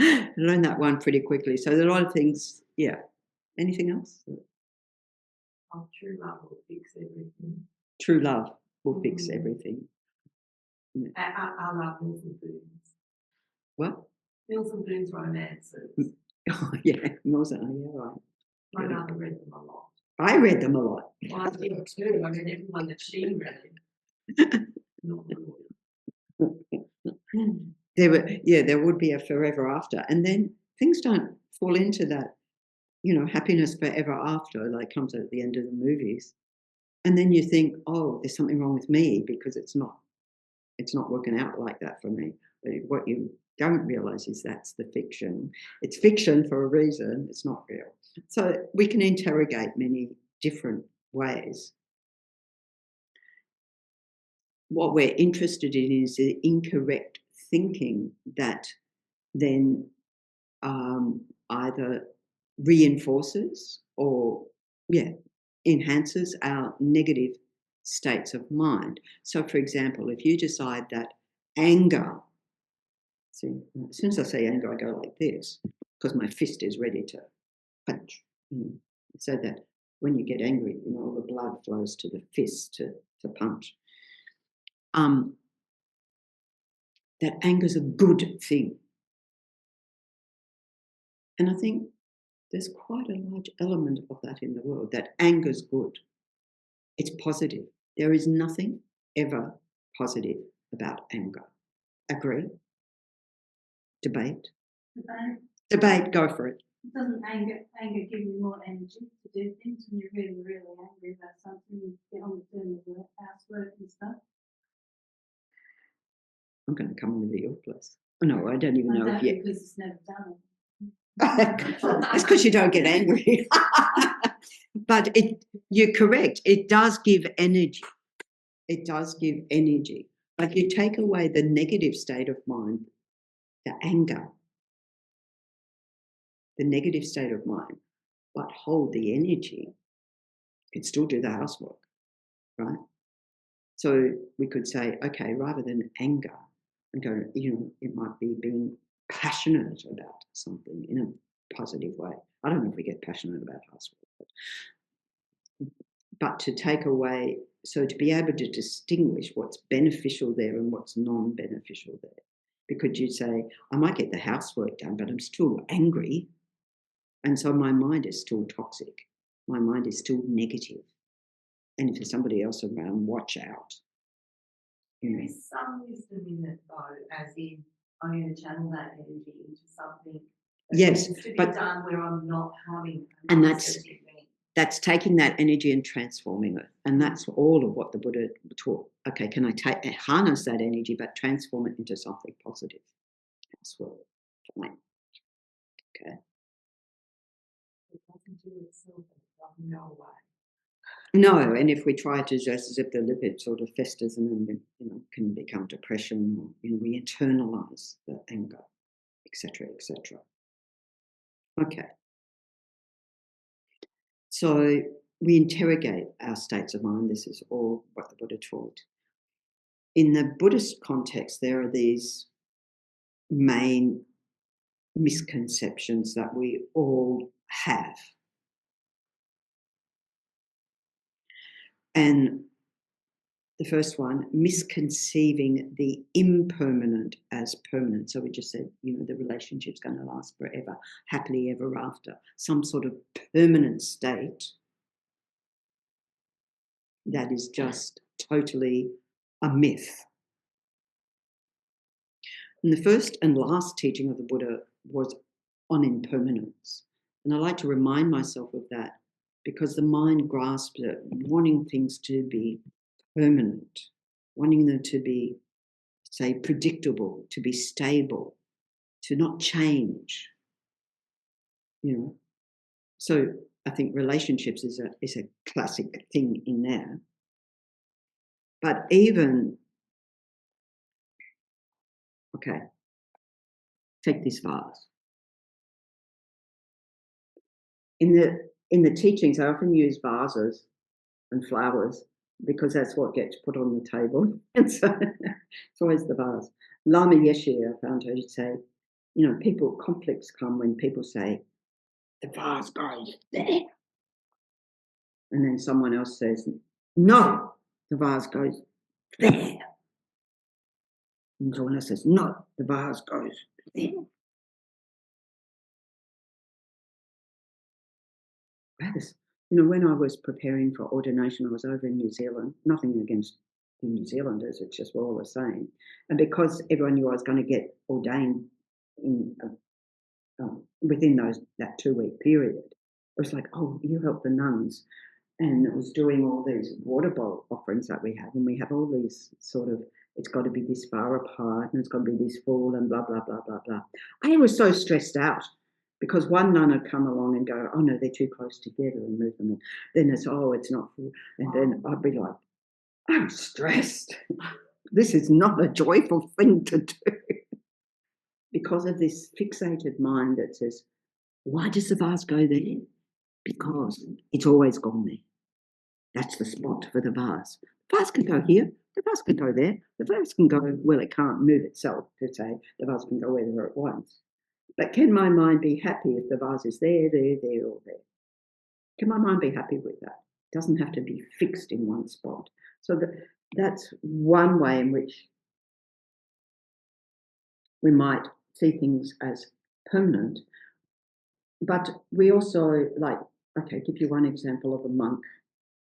I learned that one pretty quickly. So there are a lot of things, yeah. Anything else? Oh, true love will fix everything. True love will fix everything. Yeah. I love Milton Boon's. What? Milton Boon's romances. Oh, yeah. Milton, yeah, right. My mother read them a lot. I read them a lot. Well, I did too. I read everyone that she read. Not there would be a forever after. And then things don't fall into that, happiness forever after, like comes at the end of the movies. And then you think, oh, there's something wrong with me because it's not working out like that for me. But what you don't realize is that's the fiction. It's fiction for a reason. It's not real. So we can interrogate many different ways. What we're interested in is the incorrect thinking that then either reinforces or, enhances our negative states of mind. So, for example, if you decide that anger, see, as soon as I say anger, I go like this because my fist is ready to punch. So that when you get angry, all the blood flows to the fist to punch. That anger's a good thing. And I think there's quite a large element of that in the world, that anger's good. It's positive. There is nothing ever positive about anger. Agree? Debate? Debate, go for it. Doesn't anger give you more energy to do things when you're really, really angry about something? You get on with doing the housework and stuff. I'm going to come and live at your place. Oh, no, I don't even know if you... because it's never done it. It's because you don't get angry. But you're correct. It does give energy. It does give energy. But you take away the negative state of mind, the anger, the negative state of mind, but hold the energy, you can still do the housework, right? So we could say, okay, rather than anger, and go, it might be being passionate about something in a positive way. I don't know if we get passionate about housework, but to take away, so to be able to distinguish what's beneficial there and what's non-beneficial there. Because you say, I might get the housework done, but I'm still angry. And so my mind is still toxic. My mind is still negative. And if there's somebody else around, watch out. There is some wisdom in it, though, as in I'm going to channel that energy into something that yes, needs to be but done where I'm not having a and that's taking that energy and transforming it. And that's all of what the Buddha taught. Okay, can I harness that energy but transform it into something positive? That's what fine. Okay. It doesn't do itself, it doesn't go away. No, and if we try to just zip the lip, it sort of festers and then can become depression, or we internalize the anger, etc., etc. Okay. So we interrogate our states of mind. This is all what the Buddha taught. In the Buddhist context, there are these main misconceptions that we all have. And The first one, misconceiving the impermanent as permanent. So we just said, the relationship's going to last forever, happily ever after, some sort of permanent state that is just totally a myth. And the first and last teaching of the Buddha was on impermanence. And I like to remind myself of that because the mind grasps it, wanting things to be permanent, wanting them to be, say, predictable, to be stable, to not change. So I think relationships is a classic thing in there. But even, okay, take this vase. In the teachings, I often use vases and flowers because that's what gets put on the table. And so it's always the vase. Lama Yeshe, I found her to say, conflicts come when people say, the vase goes there. And then someone else says, no, the vase goes there. And someone else says, no, the vase goes there. When I was preparing for ordination, I was over in New Zealand. Nothing against the New Zealanders, it's just we're all the same. And because everyone knew I was going to get ordained within that 2-week period, it was like, oh, you help the nuns. And it was doing all these water bowl offerings that we have. And we have all these sort of, it's got to be this far apart and it's got to be this full and blah, blah, blah, blah, blah. I was so stressed out because one nun would come along and go, oh, no, they're too close together and move them. And then it's, oh, it's not full. And then I'd be like, I'm stressed. This is not a joyful thing to do. Because of this fixated mind that says, why does the vase go there? Because it's always gone there. That's the spot for the vase. The vase can go here, the vase can go there, the vase can go, well, it can't move itself, to say, the vase can go wherever it wants. But can my mind be happy if the vase is there, or there? Can my mind be happy with that? It doesn't have to be fixed in one spot. So that's one way in which we might see things as permanent. But we also, give you one example of a monk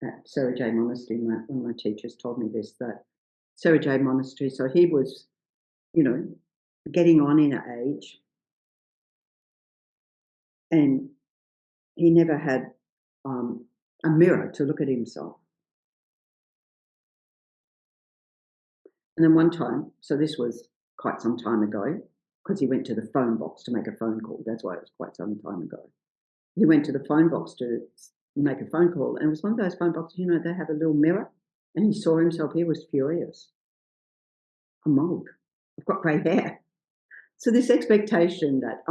at Sarah J Monastery. One of my teachers told me this, that Sarah J Monastery, so he was, getting on in age, and he never had a mirror to look at himself. And then one time, so this was quite some time ago, because he went to the phone box to make a phone call. That's why it was quite some time ago. He went to the phone box to make a phone call, and it was one of those phone boxes, they have a little mirror, and he saw himself. He was furious. I'm old. I've got grey hair. So this expectation that,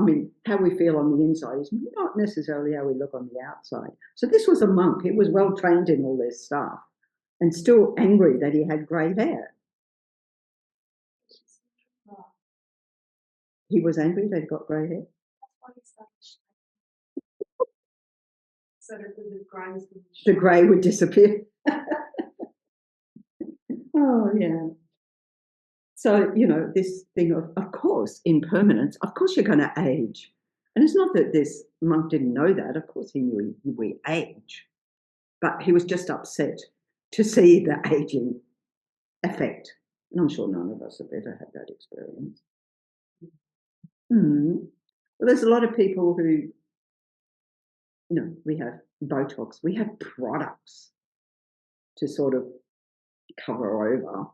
how we feel on the inside is not necessarily how we look on the outside. So this was a monk. He was well trained in all this stuff and still angry that he had grey hair. He was angry that he got grey hair? That's why he started so that the grey would disappear. Oh, yeah. So, this thing of course, impermanence, of course you're going to age. And it's not that this monk didn't know that. Of course he knew we age. But he was just upset to see the aging effect. And I'm sure none of us have ever had that experience. Well, there's a lot of people who, we have Botox, we have products to sort of cover over,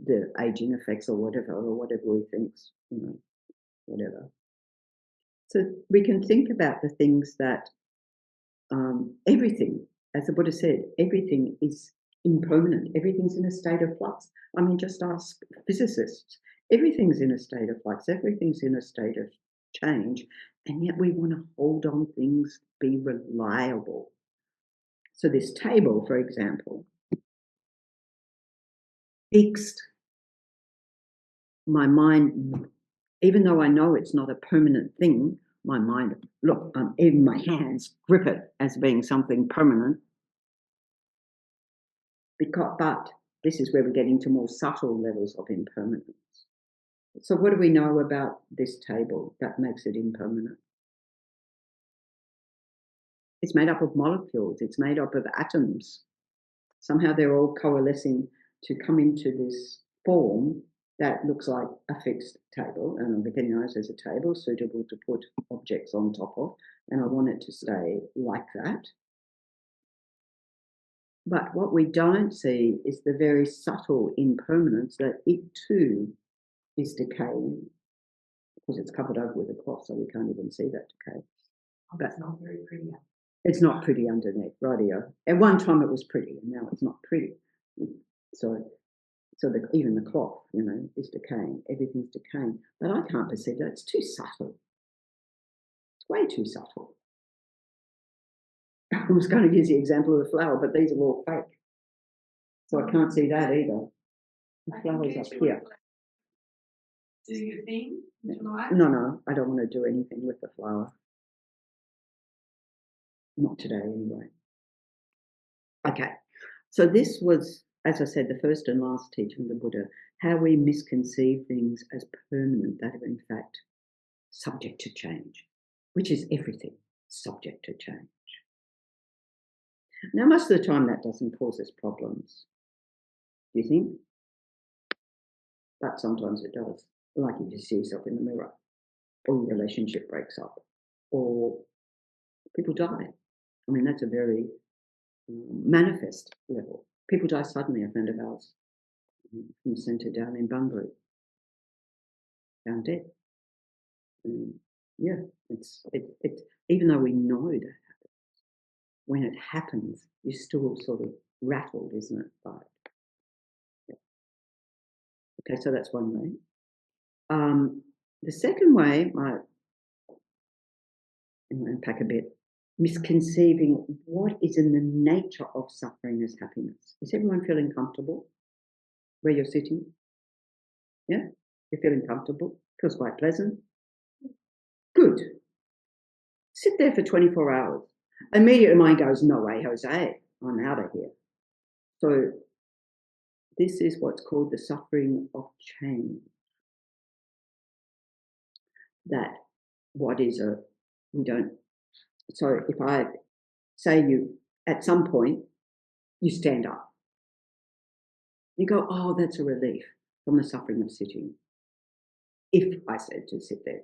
the aging effects or whatever we think's, whatever. So we can think about the things that everything, as the Buddha said, everything is impermanent. Everything's in a state of flux. Just ask physicists. Everything's in a state of flux. Everything's in a state of change. And yet we want to hold on things, be reliable. So this table, for example, fixed my mind, even though I know it's not a permanent thing, my mind, look, even my hands grip it as being something permanent But this is where we get into more subtle levels of impermanence. So what do we know about this table that makes it impermanent? It's made up of molecules. It's made up of atoms. Somehow they're all coalescing to come into this form that looks like a fixed table, and I'm recognized as a table suitable to put objects on top of, and I want it to stay like that. But what we don't see is the very subtle impermanence that it too is decaying, because it's covered over with a cloth, so we can't even see that decay. Oh, that's not very pretty. It's not pretty underneath, rightio. At one time it was pretty, and now it's not pretty. So even the cloth, is decaying. Everything's decaying. But I can't perceive that. It's too subtle. It's way too subtle. I was going to use the example of the flower, but these are all fake. So I can't see that either. The flower's up here. Do your thing, if you like. No, I don't want to do anything with the flower. Not today, anyway. Okay, so this was, as I said, the first and last teaching of the Buddha, how we misconceive things as permanent, that are in fact subject to change, which is everything subject to change. Now, most of the time that doesn't cause us problems, do you think? But sometimes it does, like if you see yourself in the mirror, or your relationship breaks up, or people die. I mean, that's a very manifest level. People die suddenly. A friend of ours from the centre down in Bunbury found dead. Yeah, it's even though we know that happens, when it happens, you're still sort of rattled, isn't it? By it. Yeah. Okay, so that's one way. The second way, I unpack a bit, misconceiving what is in the nature of suffering as happiness. Is everyone feeling comfortable where you're sitting? Yeah? You're feeling comfortable? Feels quite pleasant? Good. Sit there for 24 hours. Immediately mind goes, no way, Jose, I'm out of here. So this is what's called the suffering of change. That so if I say you, at some point, you stand up. You go, oh, that's a relief from the suffering of sitting. If I said to sit there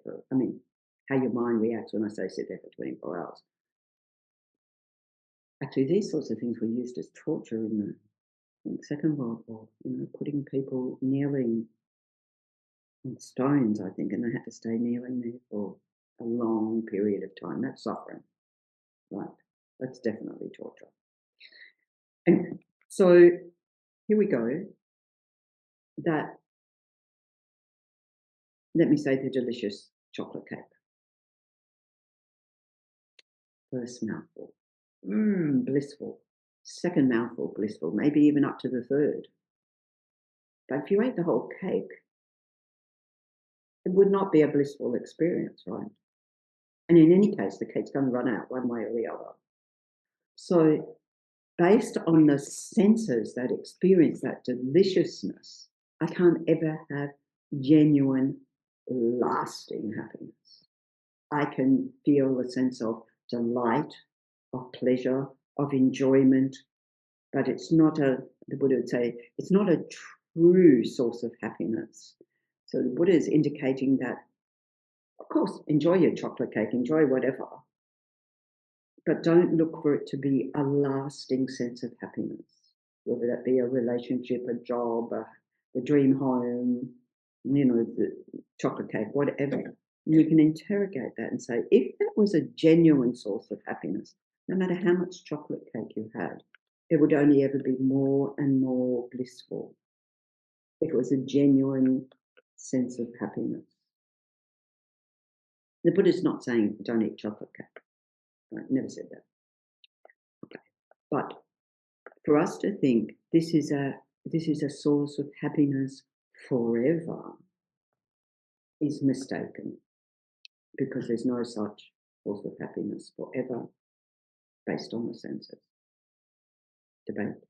how your mind reacts when I say sit there for 24 hours. Actually, these sorts of things were used as torture in the Second World War, putting people kneeling on stones, I think, and they had to stay kneeling there for a long period of time. That's suffering, right? That's definitely torture. And so here we go. Let me say the delicious chocolate cake. First mouthful, blissful. Second mouthful, blissful, maybe even up to the third. But if you ate the whole cake, it would not be a blissful experience, right? And in any case, the cake's going to run out one way or the other. So based on the senses that experience that deliciousness, I can't ever have genuine, lasting happiness. I can feel a sense of delight, of pleasure, of enjoyment, but it's not the Buddha would say, it's not a true source of happiness. So the Buddha is indicating that, of course, enjoy your chocolate cake, enjoy whatever, but don't look for it to be a lasting sense of happiness, whether that be a relationship, a job, the dream home, the chocolate cake, whatever. And you can interrogate that and say, if that was a genuine source of happiness, no matter how much chocolate cake you had, it would only ever be more and more blissful. If it was a genuine sense of happiness. The Buddha's not saying don't eat chocolate cake. Right? Never said that. Okay. But for us to think this is a source of happiness forever is mistaken, because there's no such source of happiness forever based on the senses. Debate.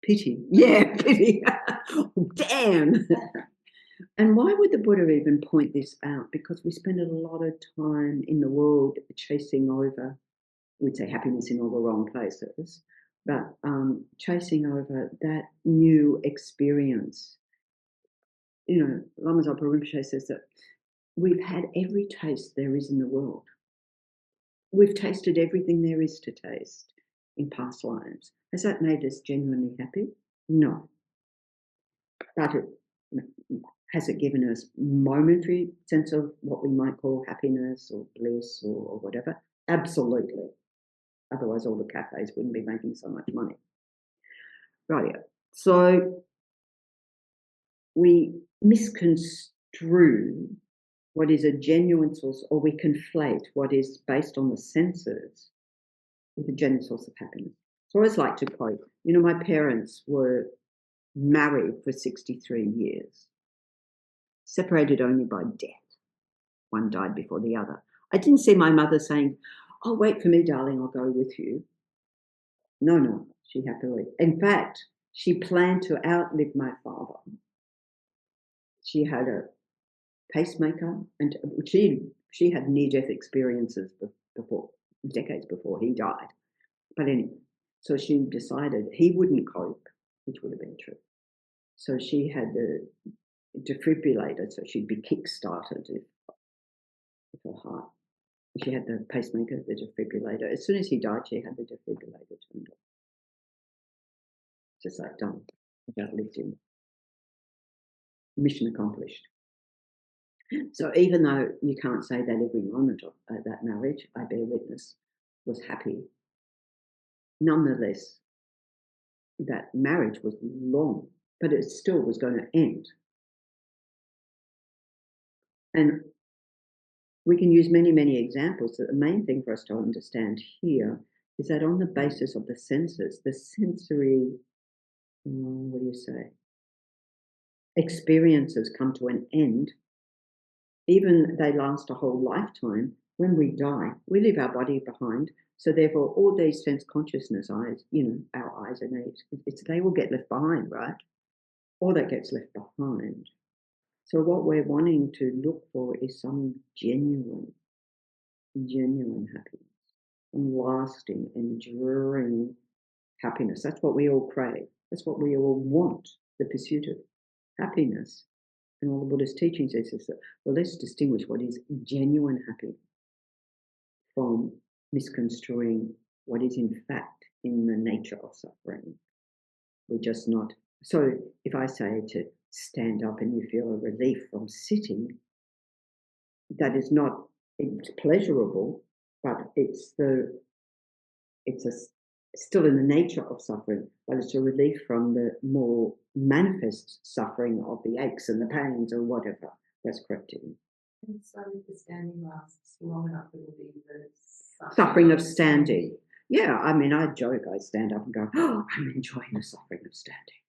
Pity. Yeah, pity. Damn. And why would the Buddha even point this out? Because we spend a lot of time in the world chasing over, we'd say happiness in all the wrong places, but chasing over that new experience. You know, Lama Zopa Rinpoche says that we've had every taste there is in the world. We've tasted everything there is to taste in past lives. Has that made us genuinely happy? No. But has it given us momentary sense of what we might call happiness or bliss or whatever? Absolutely. Otherwise, all the cafes wouldn't be making so much money. Right. So we misconstrue what is a genuine source, or we conflate what is based on the senses with a genuine source of happiness. So I always like to quote, you know, my parents were married for 63 years, separated only by death. One died before the other. I didn't see my mother saying, "Oh, wait for me, darling, I'll go with you." No, she happily. In fact, she planned to outlive my father. She had a pacemaker, and she had near-death experiences before, decades before he died. But anyway, so she decided he wouldn't cope, which would have been true. So she had the defibrillator, so she'd be kick-started if her heart. She had the pacemaker, the defibrillator. As soon as he died, she had the defibrillator turned off. Just like done, without lithium. Mission accomplished. So even though you can't say that every moment of that marriage, I bear witness, was happy, nonetheless, that marriage was long, but it still was going to end. And we can use many, many examples. The main thing for us to understand here is that on the basis of the senses, the sensory, experiences come to an end. Even they last a whole lifetime. When we die, we leave our body behind. So therefore, all these sense consciousness eyes, you know, our eyes and ears, they will get left behind, right? All that gets left behind. So what we're wanting to look for is some genuine happiness, some lasting, enduring happiness. That's what we all crave. That's what we all want, the pursuit of happiness. And all the Buddhist teachings is that, well, let's distinguish what is genuine happiness from misconstruing what is in fact in the nature of suffering. We're just not. So if I say to stand up and you feel a relief from sitting, that is not, it's pleasurable, but it's still in the nature of suffering, but it's a relief from the more manifest suffering of the aches and the pains or whatever. That's correct. And so if the standing lasts long enough, it will be the Suffering of standing. Yeah, I mean, I joke, I stand up and go, "Oh, I'm enjoying the suffering of standing."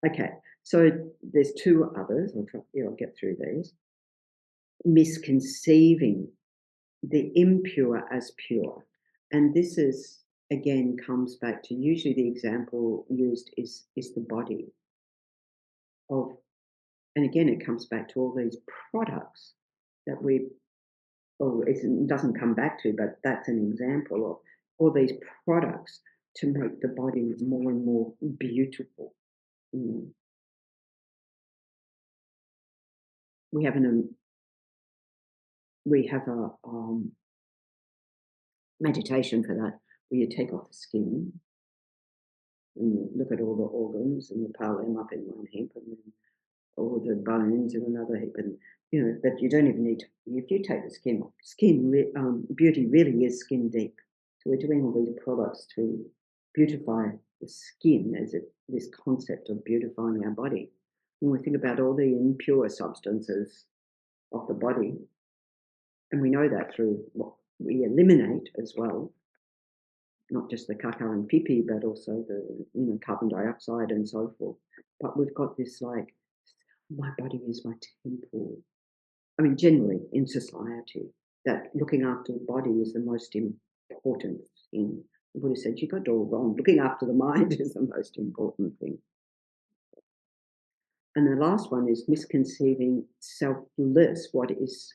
Okay, so there's two others. I'll get through these. Misconceiving the impure as pure. And this is, again, comes back to usually the example used is the body of, and again, it comes back to all these products that it doesn't come back to, but that's an example of all these products to make the body more and more beautiful. We have a meditation for that, where you take off the skin and you look at all the organs and you pile them up in one heap, and then all the bones in another heap, and but you don't even need to. If you take the skin off, beauty really is skin deep. So we're doing all these products to beautify the skin as this concept of beautifying our body. When we think about all the impure substances of the body, and we know that through what we eliminate as well, not just the caca and pipi, but also the carbon dioxide and so forth. But we've got this like, my body is my temple. I mean, generally in society, that looking after the body is the most important thing. The Buddha said, you got it all wrong. Looking after the mind is the most important thing. And the last one is misconceiving selfless. What is,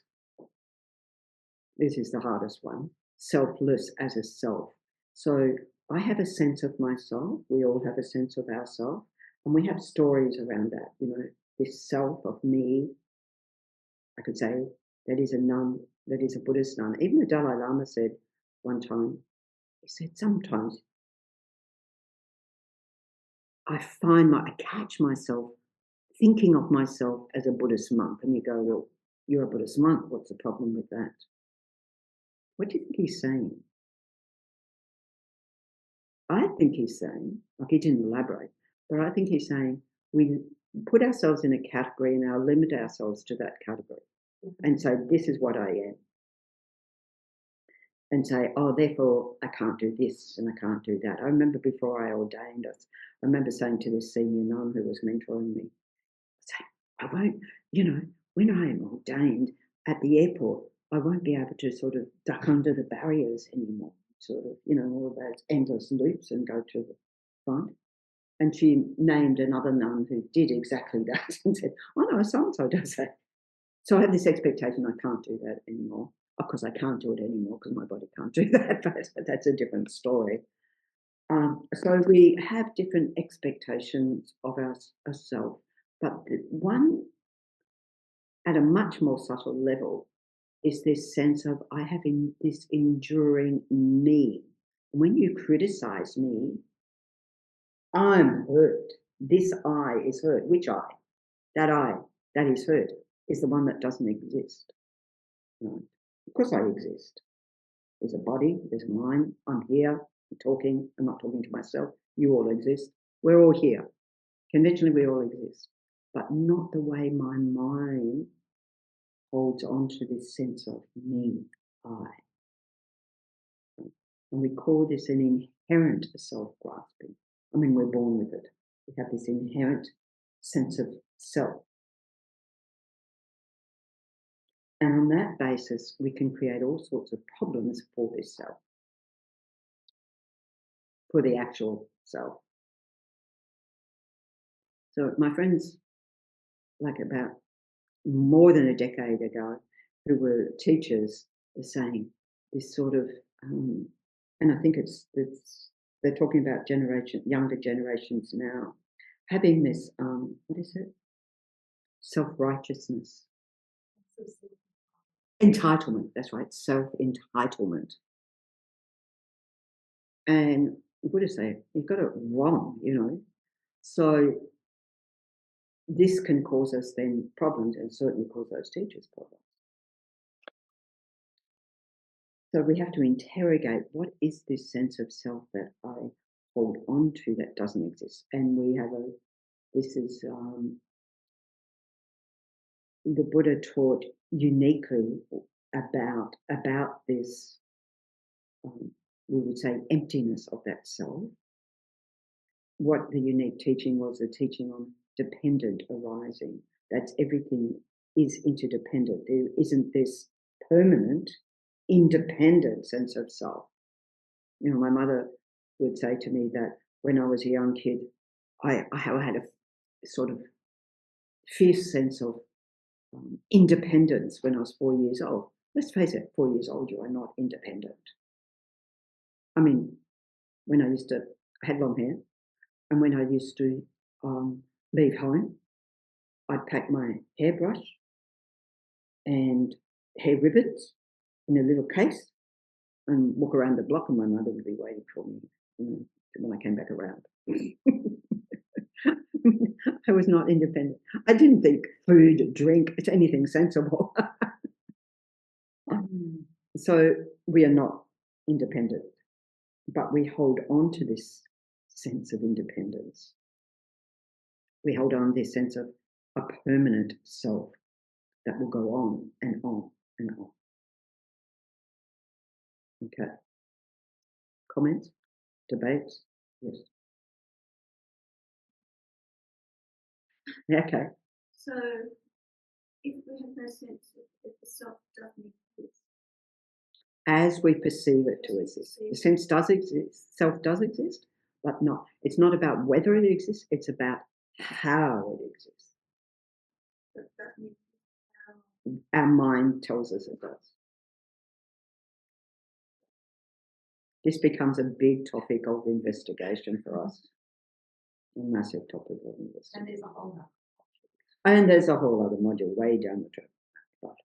this is the hardest one, selfless as a self. So I have a sense of myself. We all have a sense of ourself. And we have stories around that, you know, this self of me. I could say that is a nun, that is a Buddhist nun. Even the Dalai Lama said one time, he said, sometimes I catch myself thinking of myself as a Buddhist monk. And you go, well, you're a Buddhist monk. What's the problem with that? What do you think he's saying? I think he's saying, like he didn't elaborate, but I think he's saying we put ourselves in a category and now limit ourselves to that category. And so this is what I am. And say, oh, therefore I can't do this and I can't do that. I remember before I ordained us, I remember saying to this senior nun who was mentoring me, I won't, you know, when I am ordained at the airport, I won't be able to sort of duck under the barriers anymore, sort of, you know, all those endless loops and go to the front. And she named another nun who did exactly that and said, oh no, so-and-so does that. So I have this expectation I can't do that anymore. Of course, I can't do it anymore because my body can't do that, but that's a different story. So we have different expectations of ourselves, but the one at a much more subtle level is this sense of I have this enduring me. When you criticize me, I'm hurt. This I is hurt. Which I? That is hurt is the one that doesn't exist. Right? Of course I exist. There's a body, there's a mind, I'm here, I'm talking, I'm not talking to myself, you all exist. We're all here. Conventionally, we all exist, but not the way my mind holds on to this sense of me, I. And we call this an inherent self-grasping. I mean, we're born with it. We have this inherent sense of self. And on that basis, we can create all sorts of problems for this self, for the actual self. So my friends, like about more than a decade ago, who were teachers, were saying this sort of, and I think it's they're talking about younger generations now, having this, what is it? Self-righteousness. Entitlement, that's right, self-entitlement. And the Buddha say, you've got it wrong, you know. So this can cause us then problems and certainly cause those teachers problems. So we have to interrogate what is this sense of self that I hold on to that doesn't exist. And we have the Buddha taught uniquely about this, we would say, emptiness of that self. What the unique teaching was, the teaching on dependent arising. That's everything is interdependent. There isn't this permanent, independent sense of self. You know, my mother would say to me that when I was a young kid, I had a sort of fierce sense of independence when I was 4 years old. Let's face it, 4 years old, you are not independent. I mean, when I had long hair, and when I used to leave home, I'd pack my hairbrush and hair ribbons in a little case and walk around the block, and my mother would be waiting for me, you know, when I came back around. I was not independent. I didn't think food, drink, it's anything sensible. So we are not independent, but we hold on to this sense of independence. We hold on to this sense of a permanent self that will go on and on and on. Okay. Comments? Debates? Yes. Okay. So, if we have no sense of if the self doesn't exist, as we perceive it to exist. The sense does exist, self does exist, but not. It's not about whether it exists, it's about how it exists. But that means Our mind tells us it does. This becomes a big topic of investigation for us. A massive topic of investigation. And there's a whole lot. And there's a whole other module way down the track. But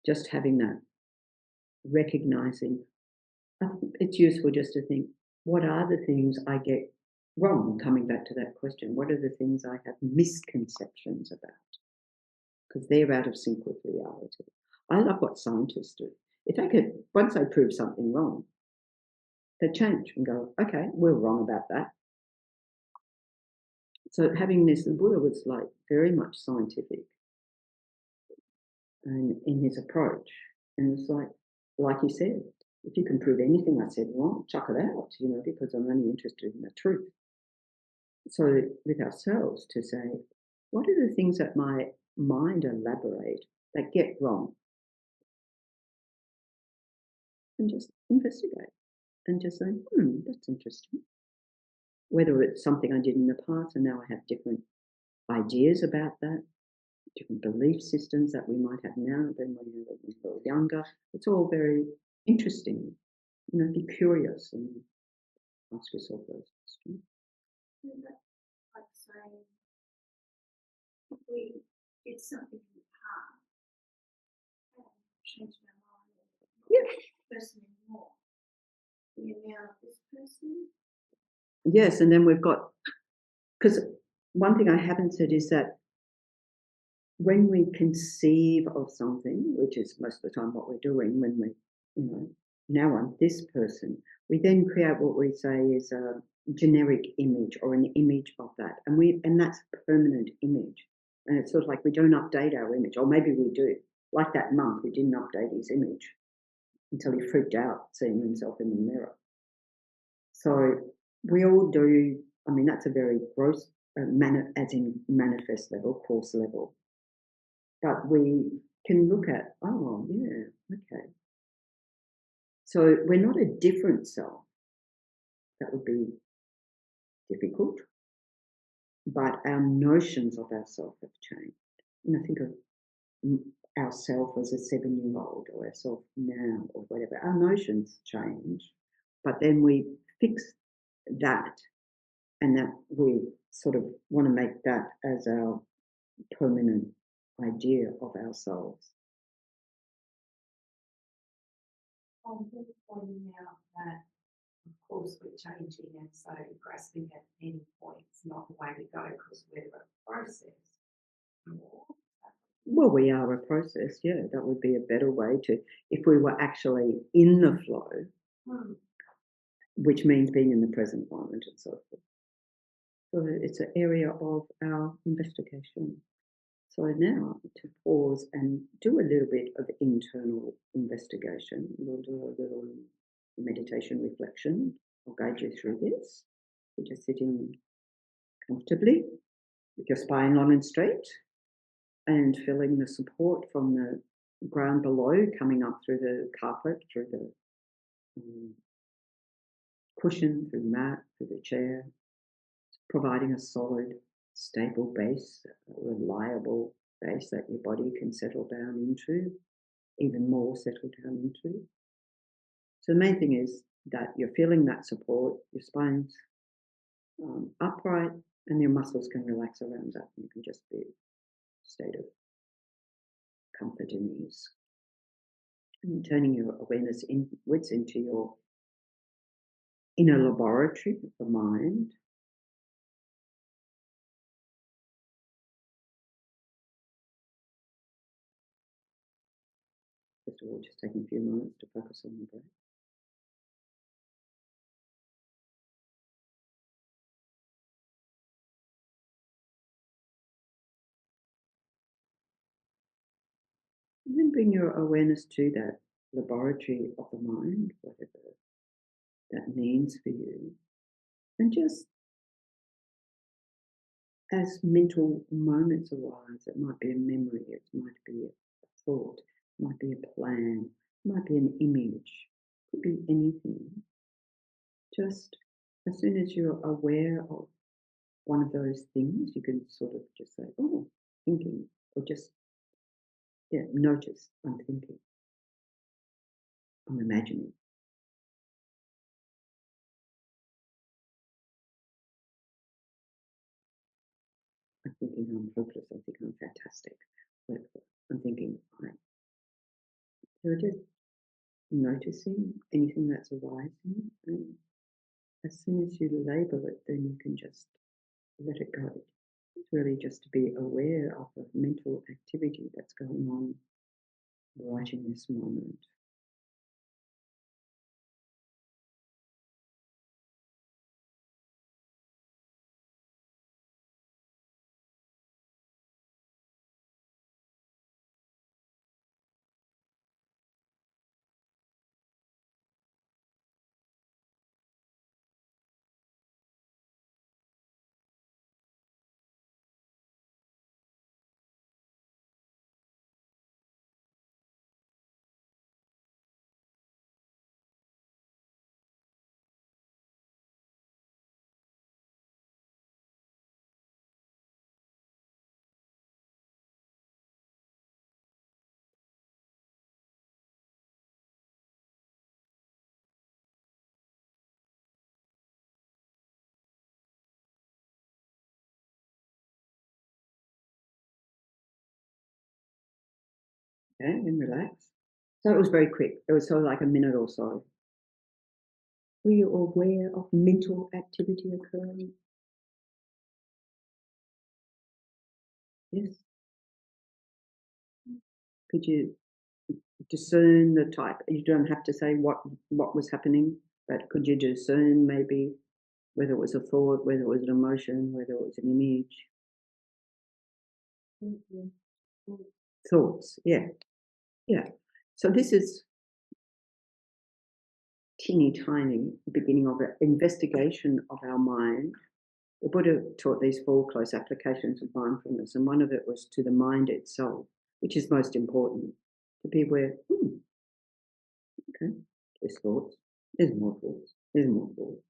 just having that, recognizing, I think it's useful just to think, what are the things I get wrong? Coming back to that question, what are the things I have misconceptions about? Because they're out of sync with reality. I love what scientists do. If they could, once they prove something wrong, they change and go, okay, we're wrong about that. So having this, the Buddha was like very much scientific and in his approach. And it's like you said, if you can prove anything I said wrong, chuck it out, because I'm only interested in the truth. So with ourselves to say, what are the things that my mind elaborate that get wrong? And just investigate and just say, that's interesting. Whether it's something I did in the past and now I have different ideas about that, different belief systems that we might have now than when we were younger. It's all very interesting. Be curious and ask yourself those questions. Isn't that like saying, if we did something in the past and changed our mind and not this person anymore, we are now this person? Yes, and then we've got, because one thing I haven't said is that when we conceive of something, which is most of the time what we're doing when we, now I'm this person, we then create what we say is a generic image or an image of that. And that's a permanent image. And it's sort of like we don't update our image, or maybe we do. Like that monk who didn't update his image until he freaked out seeing himself in the mirror. So we all do, that's a very gross, as in manifest level, course level. But we can look at, oh, yeah, okay. So we're not a different self. That would be difficult. But our notions of ourself have changed. Think of ourself as a 7-year-old or ourself now or whatever. Our notions change, but then we fix that and that we sort of want to make that as our permanent idea of ourselves. I'm just pointing out that, of course, we're changing, and so grasping at any point is not the way to go because we're a process. Well, we are a process, yeah. That would be a better way to, if we were actually in the flow, which means being in the present moment and so forth. So it's an area of our investigation. So now to pause and do a little bit of internal investigation. We'll do a little meditation reflection. I'll guide you through this. You're just sitting comfortably with your spine long and straight and feeling the support from the ground below coming up through the carpet, through the cushion, through the mat, through the chair, providing a solid, stable base, a reliable base that your body can settle down into, even more settle down into. So the main thing is that you're feeling that support, your spine's upright, and your muscles can relax around that. You can just be in a state of comfort and ease. And turning your awareness inwards into your inner laboratory of the mind. First of all, just taking a few moments to focus on the breath. And then bring your awareness to that laboratory of the mind, whatever that means for you. And just as mental moments arise, it might be a memory, it might be a thought, it might be a plan, it might be an image. Could be anything. Just as soon as you're aware of one of those things, you can sort of just say, oh, thinking, or just, notice I'm thinking, I'm imagining. I'm thinking I'm hopeless, I'm thinking I'm fantastic, whatever. I'm thinking I'm. So just noticing anything that's arising, and as soon as you label it, then you can just let it go. It's really just to be aware of the mental activity that's going on right in this moment. Okay, and relax. So it was very quick. It was sort of like a minute or so. Were you aware of mental activity occurring? Yes. Could you discern the type? You don't have to say what was happening, but could you discern maybe whether it was a thought, whether it was an emotion, whether it was an image? Thoughts, yeah. So this is teeny tiny beginning of an investigation of our mind. The Buddha taught these 4 close applications of mindfulness, and one of it was to the mind itself, which is most important, to be aware, okay, there's thoughts, there's more thoughts, there's more thoughts.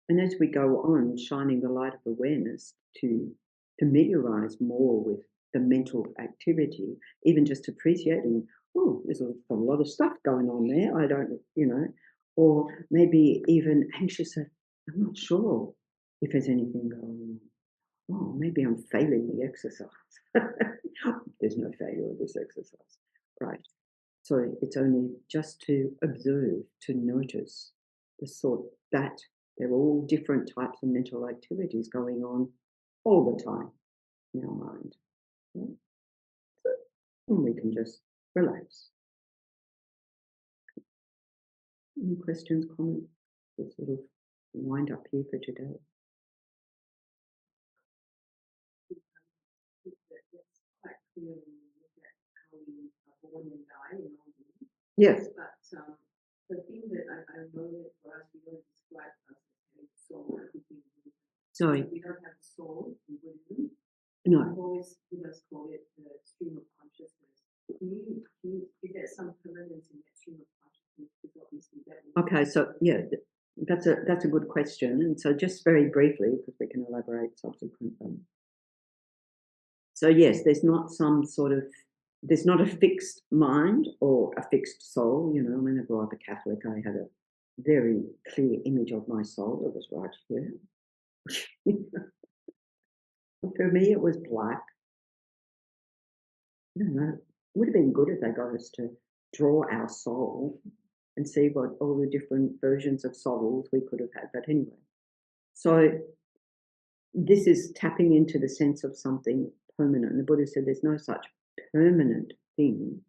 And as we go on, shining the light of awareness to familiarise more with the mental activity, even just appreciating, there's a lot of stuff going on there, I don't, or maybe even anxious, I'm not sure if there's anything going on. Maybe I'm failing the exercise. There's no failure of this exercise, right? So it's only just to observe, to notice the sort that there are all different types of mental activities going on all the time in our mind. Right? And we can just relax. Any questions, comments? We'll sort of wind up here for today. It's quite clear when you look at how we are born and die in all beings. Yes. But the thing that I know that for us, we don't describe us as having soul. Sorry. We don't have a soul in Buddhism. No. I've always Buddha's called it the stream of consciousness. Can you get some permanence in that stream of consciousness? Because obviously that. Okay, so yeah, that's a good question. And so just very briefly, because we can elaborate subsequently. So yes, there's not a fixed mind or a fixed soul. When I grew up a Catholic, I had a very clear image of my soul. It was right here. For me, it was black. I don't know. It would have been good if they got us to draw our soul and see what all the different versions of souls we could have had. But anyway, so this is tapping into the sense of something permanent. And the Buddha said there's no such permanent thing.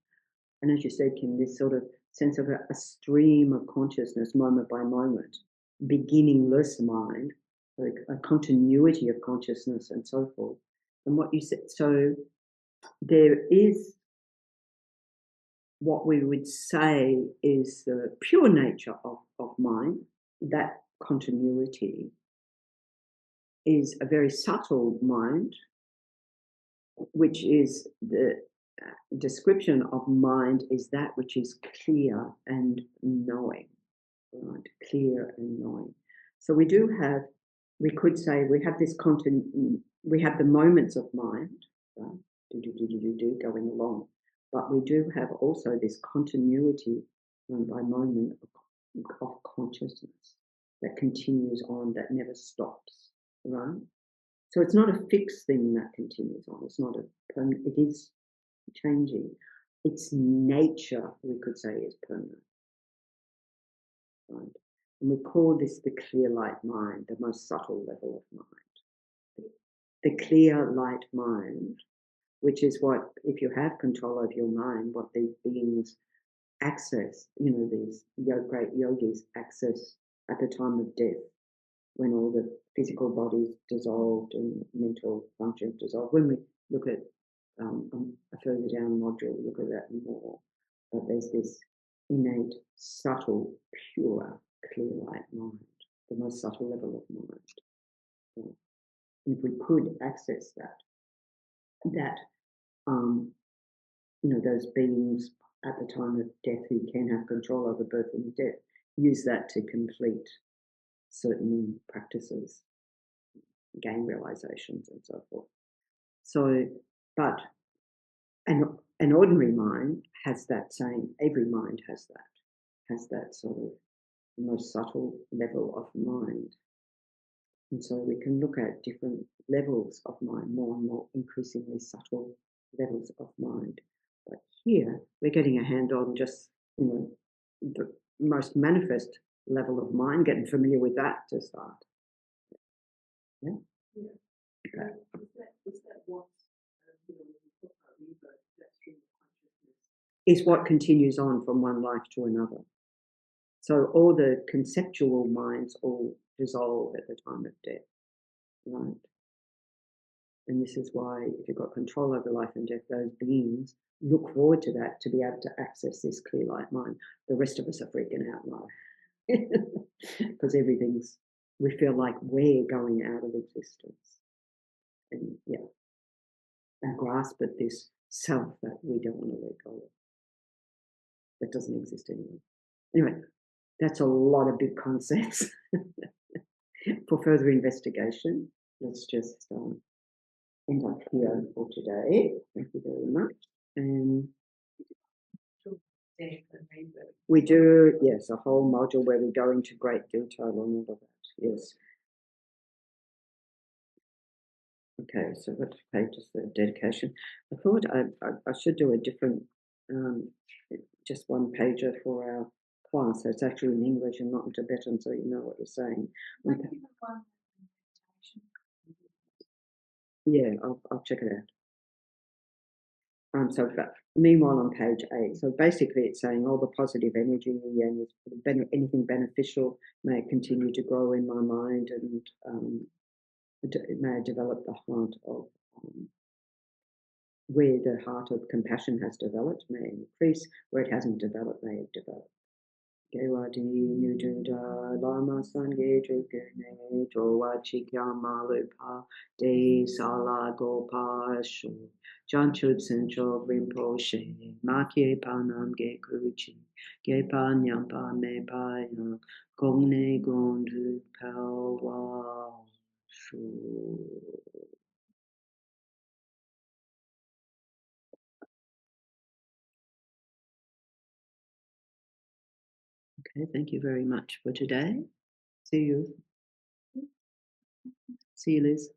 And as you said, Kim, this sort of sense of a stream of consciousness, moment by moment, beginningless mind, like a continuity of consciousness and so forth. And what you said, so there is what we would say is the pure nature of mind. That continuity is a very subtle mind, which is description of mind is that which is clear and knowing, right? Clear and knowing. So we could say we have this we have the moments of mind, right? Going along, but we do have also this continuity by moment of consciousness that continues on, that never stops, right? So it's not a fixed thing that continues on. It's not a permanent. It is changing. Its nature, we could say, is permanent, right? And we call this the clear light mind, the most subtle level of mind. The clear light mind, which is what, if you have control over your mind, what these beings access, these great yogis access at the time of death, when all the physical body's dissolved and mental functions dissolved. When we look at a further down module, we look at that more. But there's this innate, subtle, pure, clear light mind, the most subtle level of mind. So if we could access that, those beings at the time of death who can have control over birth and death, use that to complete certain practices, gain realizations and so forth. So, but an ordinary mind has that same, every mind has that sort of most subtle level of mind. And so we can look at different levels of mind, more and more increasingly subtle levels of mind. But here we're getting a hand on just, the most manifest level of mind, getting familiar with that to start. Yeah. Okay. Is that what when you talk about rebirth, that stream of consciousness is what continues on from one life to another. So all the conceptual minds all dissolve at the time of death, right? And this is why, if you've got control over life and death, those beings look forward to that, to be able to access this clear light mind. The rest of us are freaking out now because we feel like we're going out of existence. And and grasp at this self that we don't want to let go of. That doesn't exist anymore. Anyway, that's a lot of big concepts. For further investigation, let's just end up here for today. Thank you very much. And we do, yes, a whole module where we go into great detail on all of that. Yes. Okay, so what page is the dedication? I thought I should do a different, just one pager for our class. So it's actually in English and not in Tibetan, so you know what you're saying. Okay. Yeah, I'll check it out. So meanwhile on page 8, so basically it's saying all the positive energy and anything beneficial may continue to grow in my mind, and it may develop the heart of where the heart of compassion has developed, may increase. Where it hasn't developed, may have developed. Gewadi Nujuda Lama Sange Jukene Jowa Chikyama Lupa De Sala Gopa Shu Janchub Sencho Rinpoche Makye Panam Ge Kuchi Ge Panyampa Me Paya Gongne Gondu Pawa Shu. Okay, thank you very much for today. See you. See you, Liz.